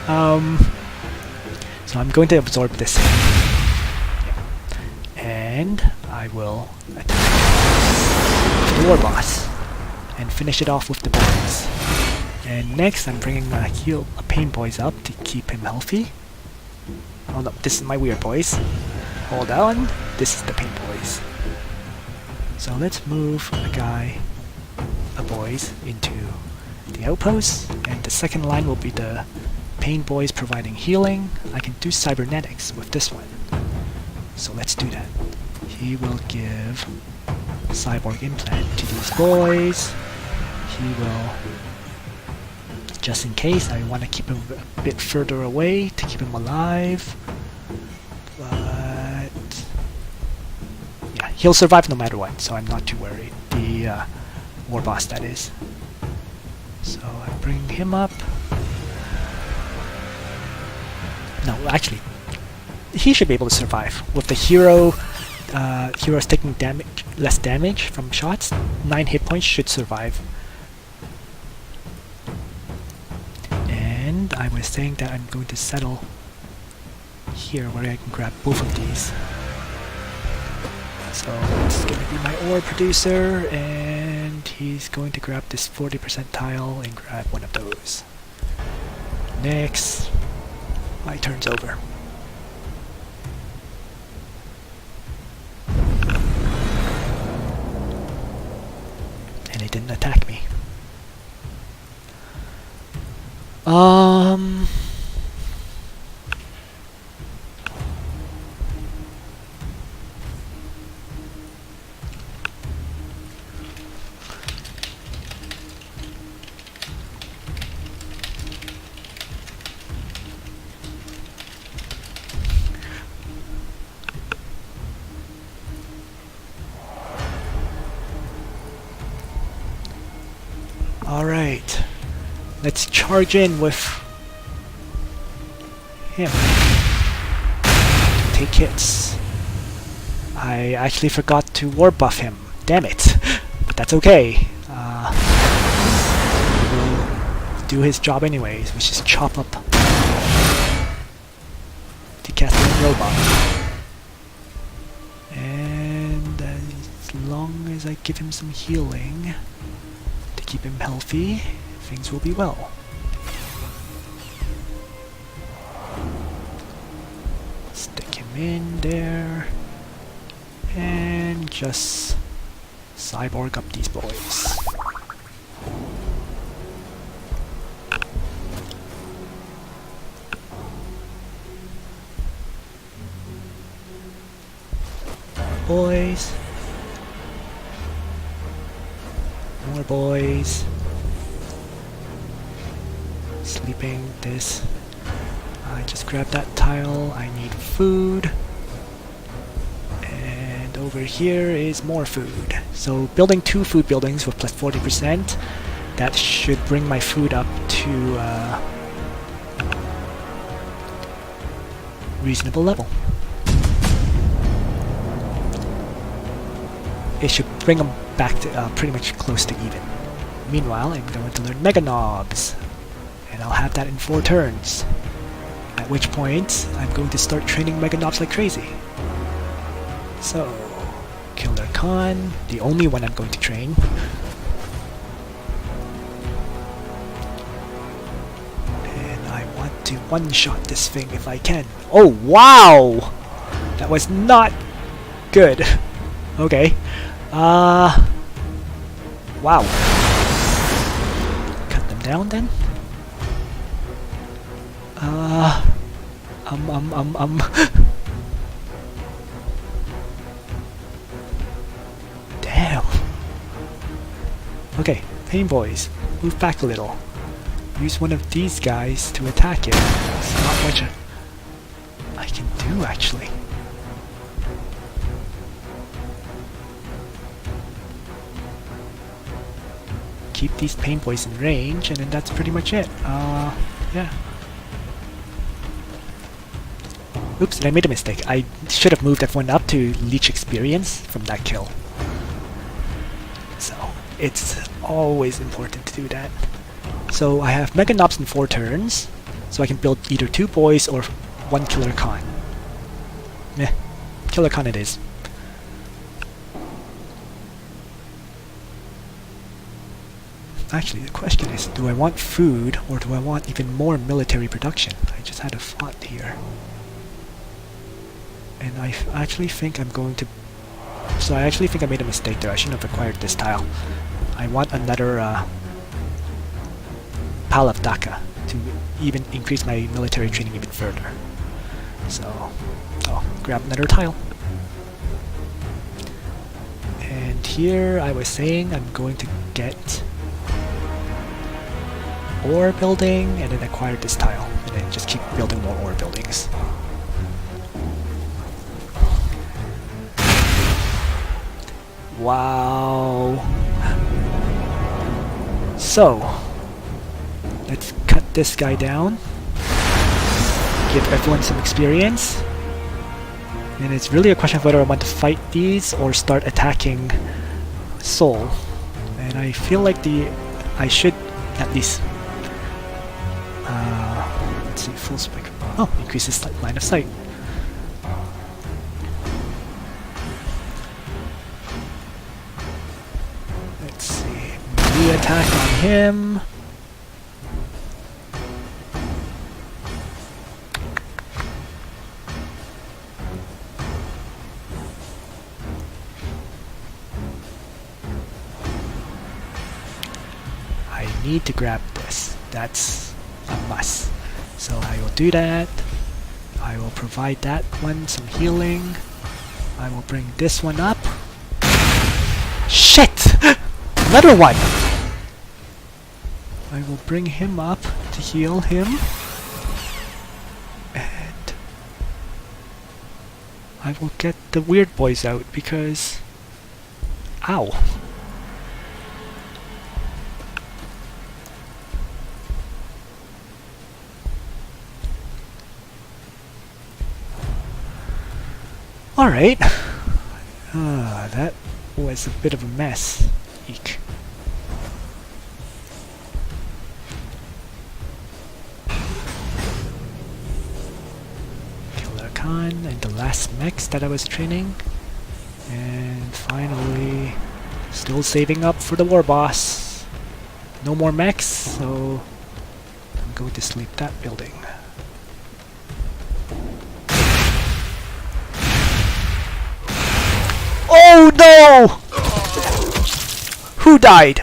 So I'm going to absorb this. And I will attack the war boss and finish it off with the boys. And next I'm bringing a Painboyz up to keep him healthy. Oh no, this is my weird boys. Hold on, this is the Painboyz. So let's move a boys into the outpost, and the second line will be the Painboyz providing healing. I can do cybernetics with this one. So let's do that. He will give cyborg implant to these boys. He will, just in case, I want to keep him a bit further away to keep him alive. But yeah, he'll survive no matter what, so I'm not too worried. The war boss, that is. So I bring him up. No, actually, he should be able to survive with the hero. Heroes taking less damage from shots. 9 hit points should survive. And I was saying that I'm going to settle here where I can grab both of these. So it's going to be my ore producer, and he's going to grab this 40% tile and grab one of those. Next, my turn's over. And he didn't attack me. Alright, let's charge in with him. Take hits. I actually forgot to war buff him. Damn it. But that's okay. We'll do his job anyways, which is chop up the Castellan robot. And as long as I give him some healing to keep him healthy, things will be well. Stick him in there and just cyborg up these boys. Boys. More boys. Sleeping this. I just grabbed that tile. I need food. And over here is more food. So building 2 food buildings with plus 40%, that should bring my food up to reasonable level. It should bring them back to pretty much close to even. Meanwhile, I'm going to learn Mega Knobs, and I'll have that in 4 turns. At which point, I'm going to start training Mega Knobs like crazy. So, Killer Khan, the only one I'm going to train. And I want to one-shot this thing if I can. Oh, wow! That was not good. Okay. Wow. Cut them down then? Damn. Okay, Painboyz, move back a little. Use one of these guys to attack it. There's not much I can do, actually. Keep these Painboyz in range, and then that's pretty much it. Yeah. Oops, I made a mistake. I should have moved everyone up to leech experience from that kill. So, it's always important to do that. So, I have Mega Knobs in 4 turns, so I can build either 2 boys or 1 Killer Khan. Meh. Killer Khan it is. Actually, the question is, do I want food, or do I want even more military production? I just had a thought here. And I actually think I'm going to... So I actually think I made a mistake there. I shouldn't have acquired this tile. I want another Pal of Daka to even increase my military training even further. So I'll grab another tile. And here I was saying I'm going to get ore building and then acquire this tile and then just keep building more ore buildings. Wow. So let's cut this guy down, give everyone some experience, and it's really a question of whether I want to fight these or start attacking Seoul. And I feel like I should at least let's see, full spec. Oh, increases line of sight. Let's see, melee attack on him. I need to grab this. That's a must. So I will do that. I will provide that one some healing. I will bring this one up. Shit! Another one! I will bring him up to heal him. And I will get the weird boys out because... Ow! Alright. That was a bit of a mess. Eek. Killer Khan and the last mechs that I was training. And finally, still saving up for the war boss. No more mechs, so I'm going to sleep that building. Oh no! Who died?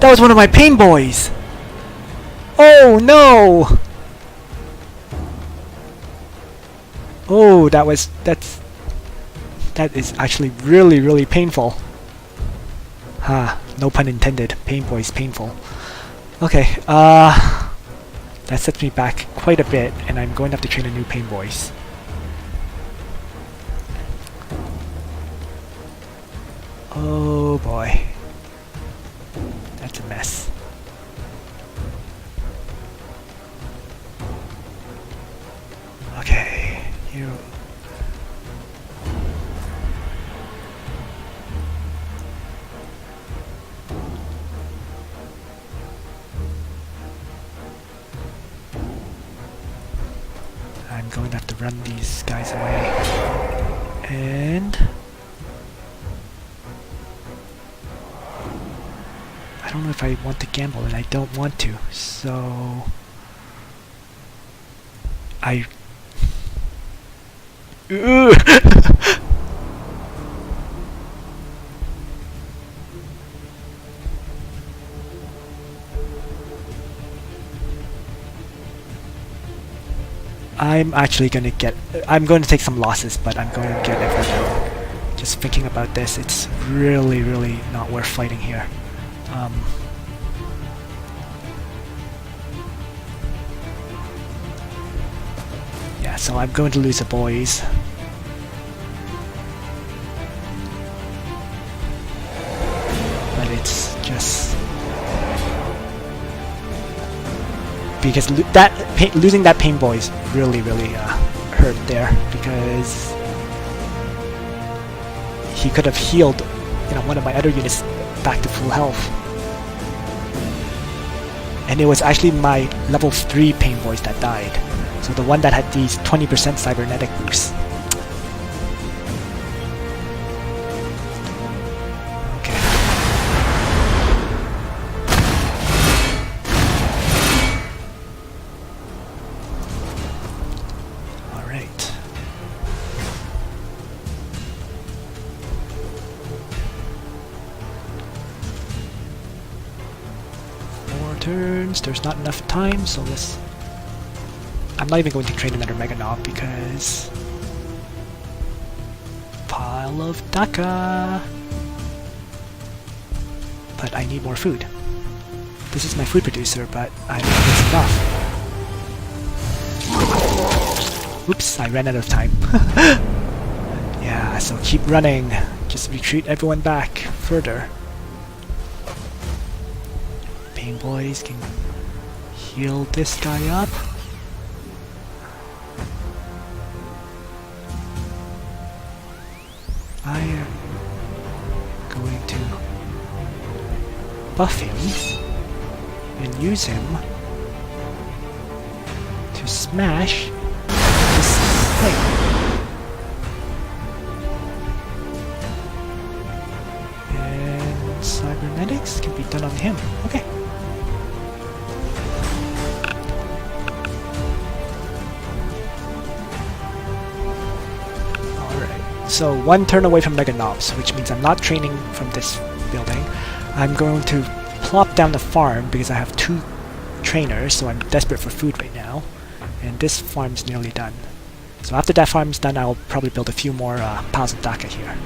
That was one of my Painboyz! Oh no! Oh, that is actually really painful. Ha, no pun intended. Painboyz painful. Okay, that sets me back quite a bit, and I'm going to have to train a new Painboyz. Oh boy. That's a mess. Okay, here. I'm going to have to run these guys away. And I don't know if I want to gamble, and I don't want to, so I... I'm actually going to I'm going to take some losses, but I'm going to get everything. Just thinking about this, it's really not worth fighting here. Yeah, so I'm going to lose the boys. But it's just... because losing that Painboyz really hurt there, because he could have healed, one of my other units back to full health. And it was actually my level 3 Painboyz that died. So the one that had these 20% cybernetic boosts. Okay. Alright. there's not enough time, so let's... I'm not even going to train another Mega Knob because... Pile of Daka! But I need more food. This is my food producer, but I don't think it's enough. Oops, I ran out of time. Yeah, so keep running. Just retreat everyone back further. Painboyz can heal this guy up. I am going to buff him and use him to smash this thing. And cybernetics can be done on him. Okay. So 1 turn away from Mega Knobs, which means I'm not training from this building. I'm going to plop down the farm because I have 2 trainers, so I'm desperate for food right now. And this farm's nearly done. So after that farm's done, I'll probably build a few more piles of Daka here.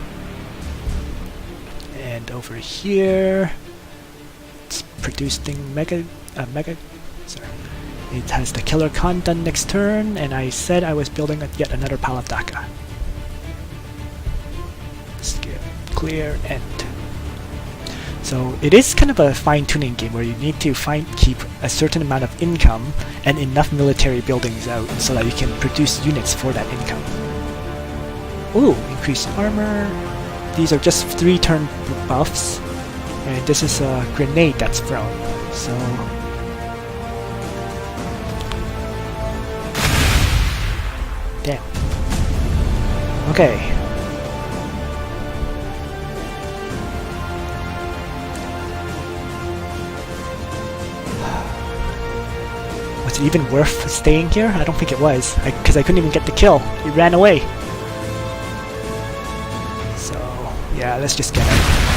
And over here, it's producing sorry. It has the Killer Khan done next turn, and I said I was building yet another pile of Daka. Skip, clear, end. So it is kind of a fine-tuning game where you need to keep a certain amount of income and enough military buildings out so that you can produce units for that income. Ooh, increased armor. These are just 3-turn buffs, and this is a grenade that's thrown. So damn. Okay. Was it even worth staying here? I don't think it was, because I couldn't even get the kill. He ran away. So, yeah, let's just get out.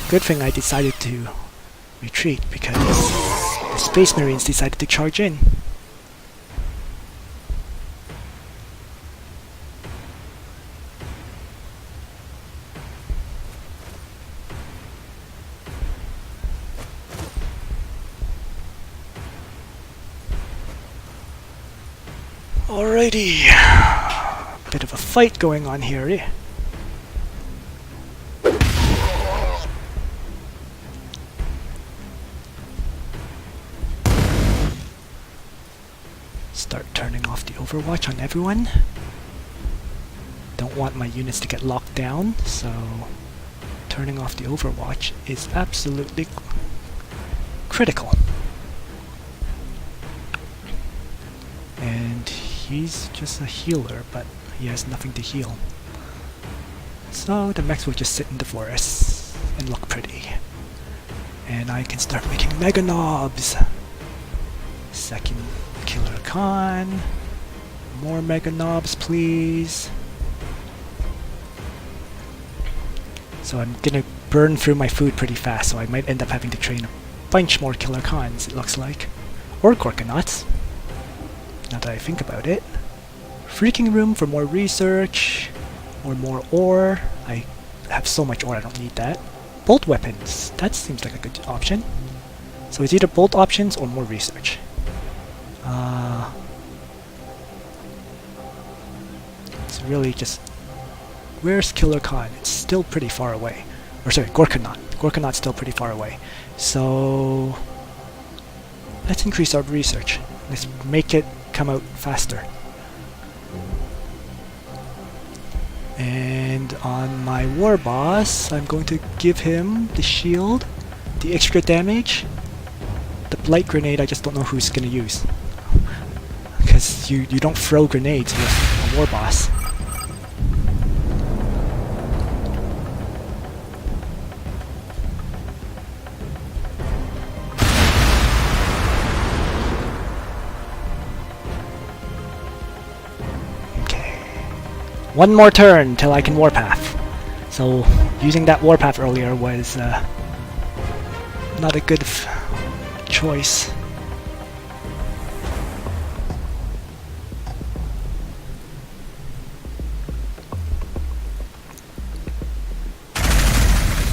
Good thing I decided to retreat because the Space Marines decided to charge in. Alrighty, bit of a fight going on here, eh? Start turning off the overwatch on everyone. Don't want my units to get locked down, so turning off the overwatch is absolutely critical. And he's just a healer, but he has nothing to heal. So the mechs will just sit in the forest and look pretty. And I can start making Mega Knobs. Second Killer Khan. More Mega Knobs, please. So I'm gonna burn through my food pretty fast, so I might end up having to train a bunch more Killer Khans, it looks like. Or Gorkonauts, now that I think about it. Freaking room for more research, or more ore. I have so much ore, I don't need that. Bolt weapons, that seems like a good option. So it's either bolt options or more research. It's really just... Where's Killer Khan? It's still pretty far away. Or sorry, Gorkonaut. Gorkonaut's still pretty far away. So... let's increase our research. Let's make it come out faster. And on my war boss, I'm going to give him the shield, the extra damage. The blight grenade, I just don't know who's gonna use. Because you don't throw grenades with a war boss. One more turn till I can warpath. So using that warpath earlier was not a good choice.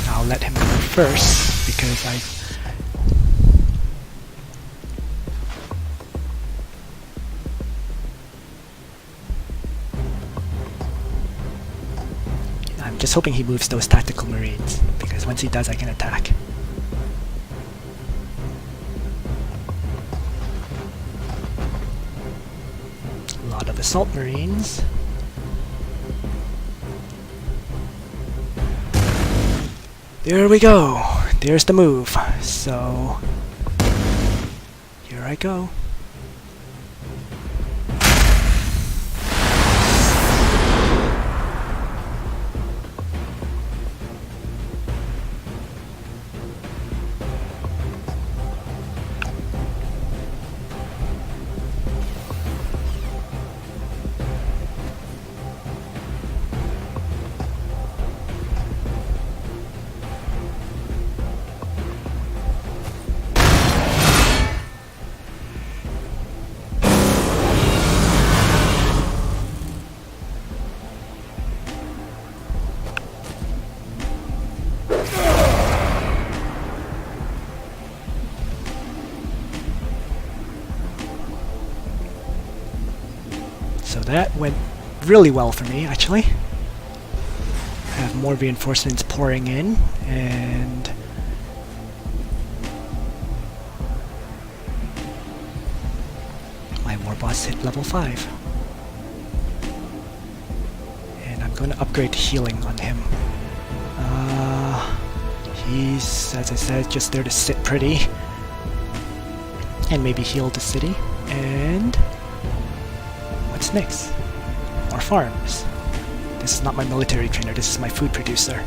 I'll let him go first because I'm just hoping he moves those tactical marines, because once he does I can attack. A lot of assault marines. There we go! There's the move. So here I go. So that went really well for me, actually. I have more reinforcements pouring in, and my war boss hit level 5. And I'm going to upgrade healing on him. He's, as I said, just there to sit pretty and maybe heal the city. And what's next? More farms. This is not my military trainer, this is my food producer.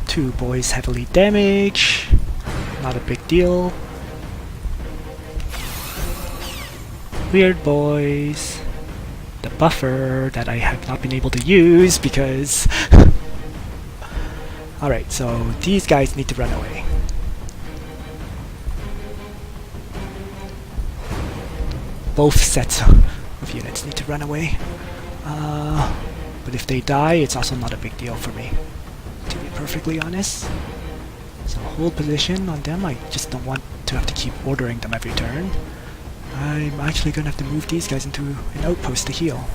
Two boys heavily damaged. Not a big deal. Weird boys. The buffer that I have not been able to use because... Alright, so these guys need to run away. Both sets of units need to run away. But if they die, it's also not a big deal for me, to be perfectly honest. So hold position on them. I just don't want to have to keep ordering them every turn. I'm actually going to have to move these guys into an outpost to heal,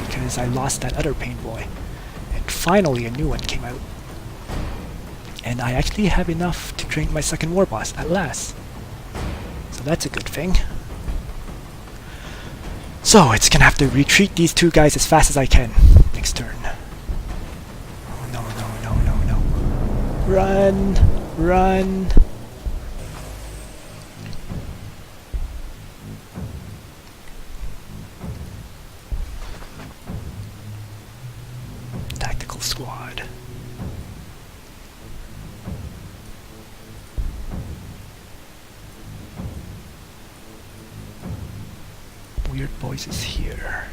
because I lost that other Painboy. And finally a new one came out. And I actually have enough to train my second war boss at last. So that's a good thing. So it's going to have to retreat these two guys as fast as I can next turn. Oh, no, no, no, no, no. Run! Run! Tactical squad. Weird boys is here.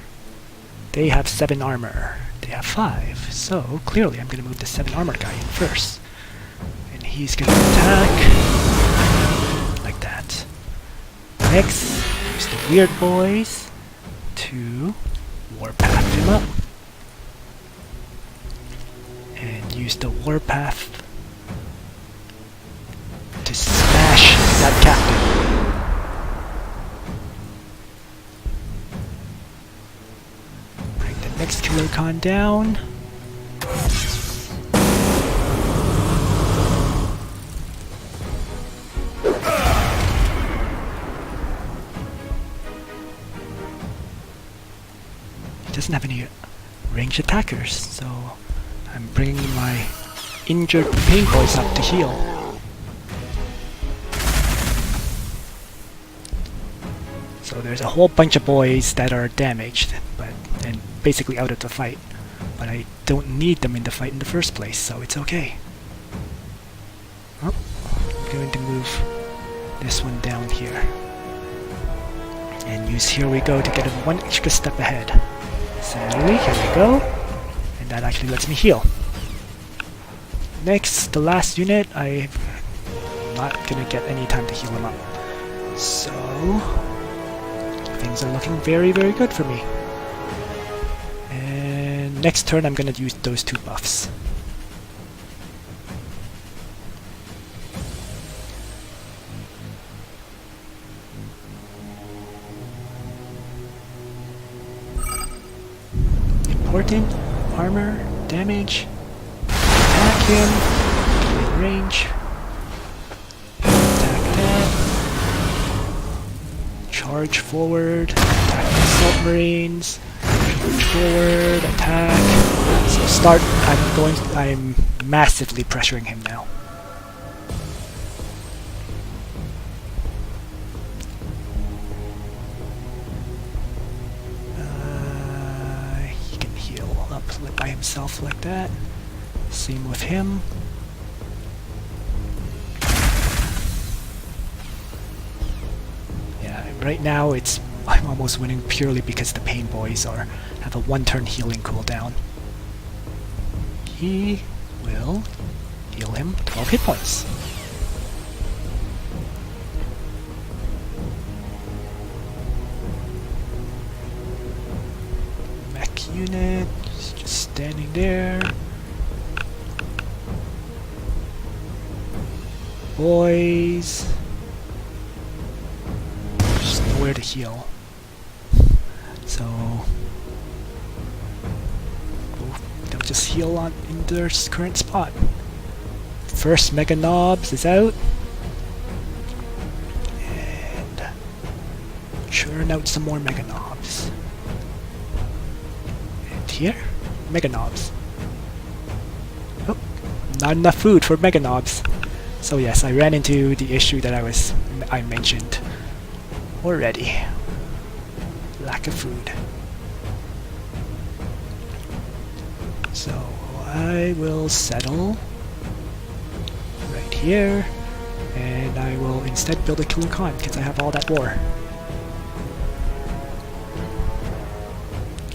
They have 7 armor. They have 5. So clearly I'm going to move the 7 armor guy in first. And he's going to attack like that. Next, use the weird boys to warpath him up. And use the warpath to smash that captain. Bring the next killer con down. He doesn't have any ranged attackers, so I'm bringing my injured Painboyz up to heal. So there's a whole bunch of boys that are damaged, and basically out of the fight. But I don't need them in the fight in the first place, so it's okay. Oh, I'm going to move this one down here. And use Here We Go to get him one extra step ahead. Sadly, here we go. And that actually lets me heal. Next, the last unit, I'm not gonna get any time to heal him up. So, things are looking very, very good for me. And next turn, I'm gonna use those 2 buffs. Important, armor, damage, attack him, in range, attack that, charge forward, attack the assault marines, charge forward, attack. So start, I'm massively pressuring him now. By himself like that. Same with him. Yeah, right now I'm almost winning purely because the Painboyz have a 1-turn healing cooldown. He will heal him 12 hit points. Mech unit. Just standing there. Boys. Just nowhere to heal. So they'll just heal in their current spot. First Mega Knobs is out. And churn out some more Mega Knobs. And here, Mega Knobs. Oh, not enough food for Mega Knobs. So yes, I ran into the issue that I mentioned already. Lack of food. So I will settle right here, and I will instead build a killer con because I have all that war.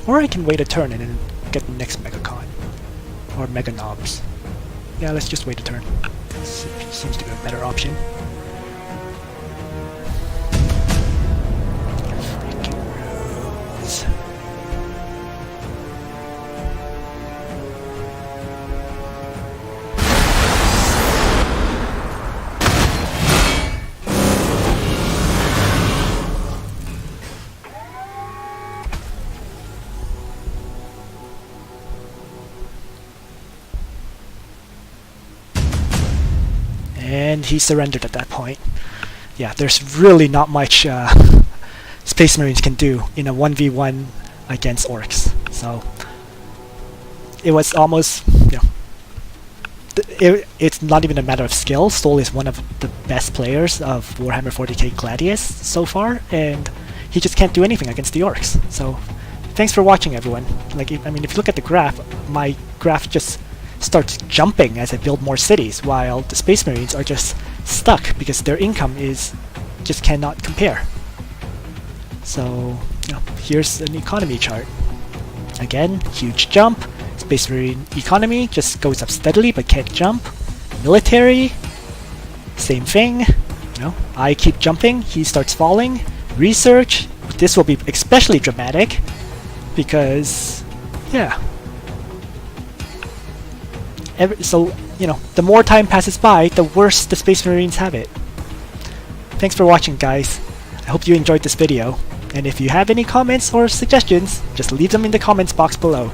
Or I can wait a turn and then get the next Mega Con. Or Mega Knobs. Yeah, let's just wait a turn. Seems to be a better option. Freaking rules. And he surrendered at that point. Yeah, there's really not much Space Marines can do in a 1v1 against Orks. So it was almost, you know, it's not even a matter of skill. Stoll is one of the best players of Warhammer 40K Gladius so far, and he just can't do anything against the Orks. So thanks for watching, everyone. Like, I mean, if you look at the graph, my graph just starts jumping as I build more cities, while the Space Marines are just stuck because their income just cannot compare. So, you know, here's an economy chart. Again, huge jump. Space Marine economy just goes up steadily but can't jump. Military, same thing. You know, I keep jumping, he starts falling. Research, this will be especially dramatic because, yeah. So you know, the more time passes by, the worse the Space Marines have it. Thanks for watching, guys. I hope you enjoyed this video, and if you have any comments or suggestions, just leave them in the comments box below.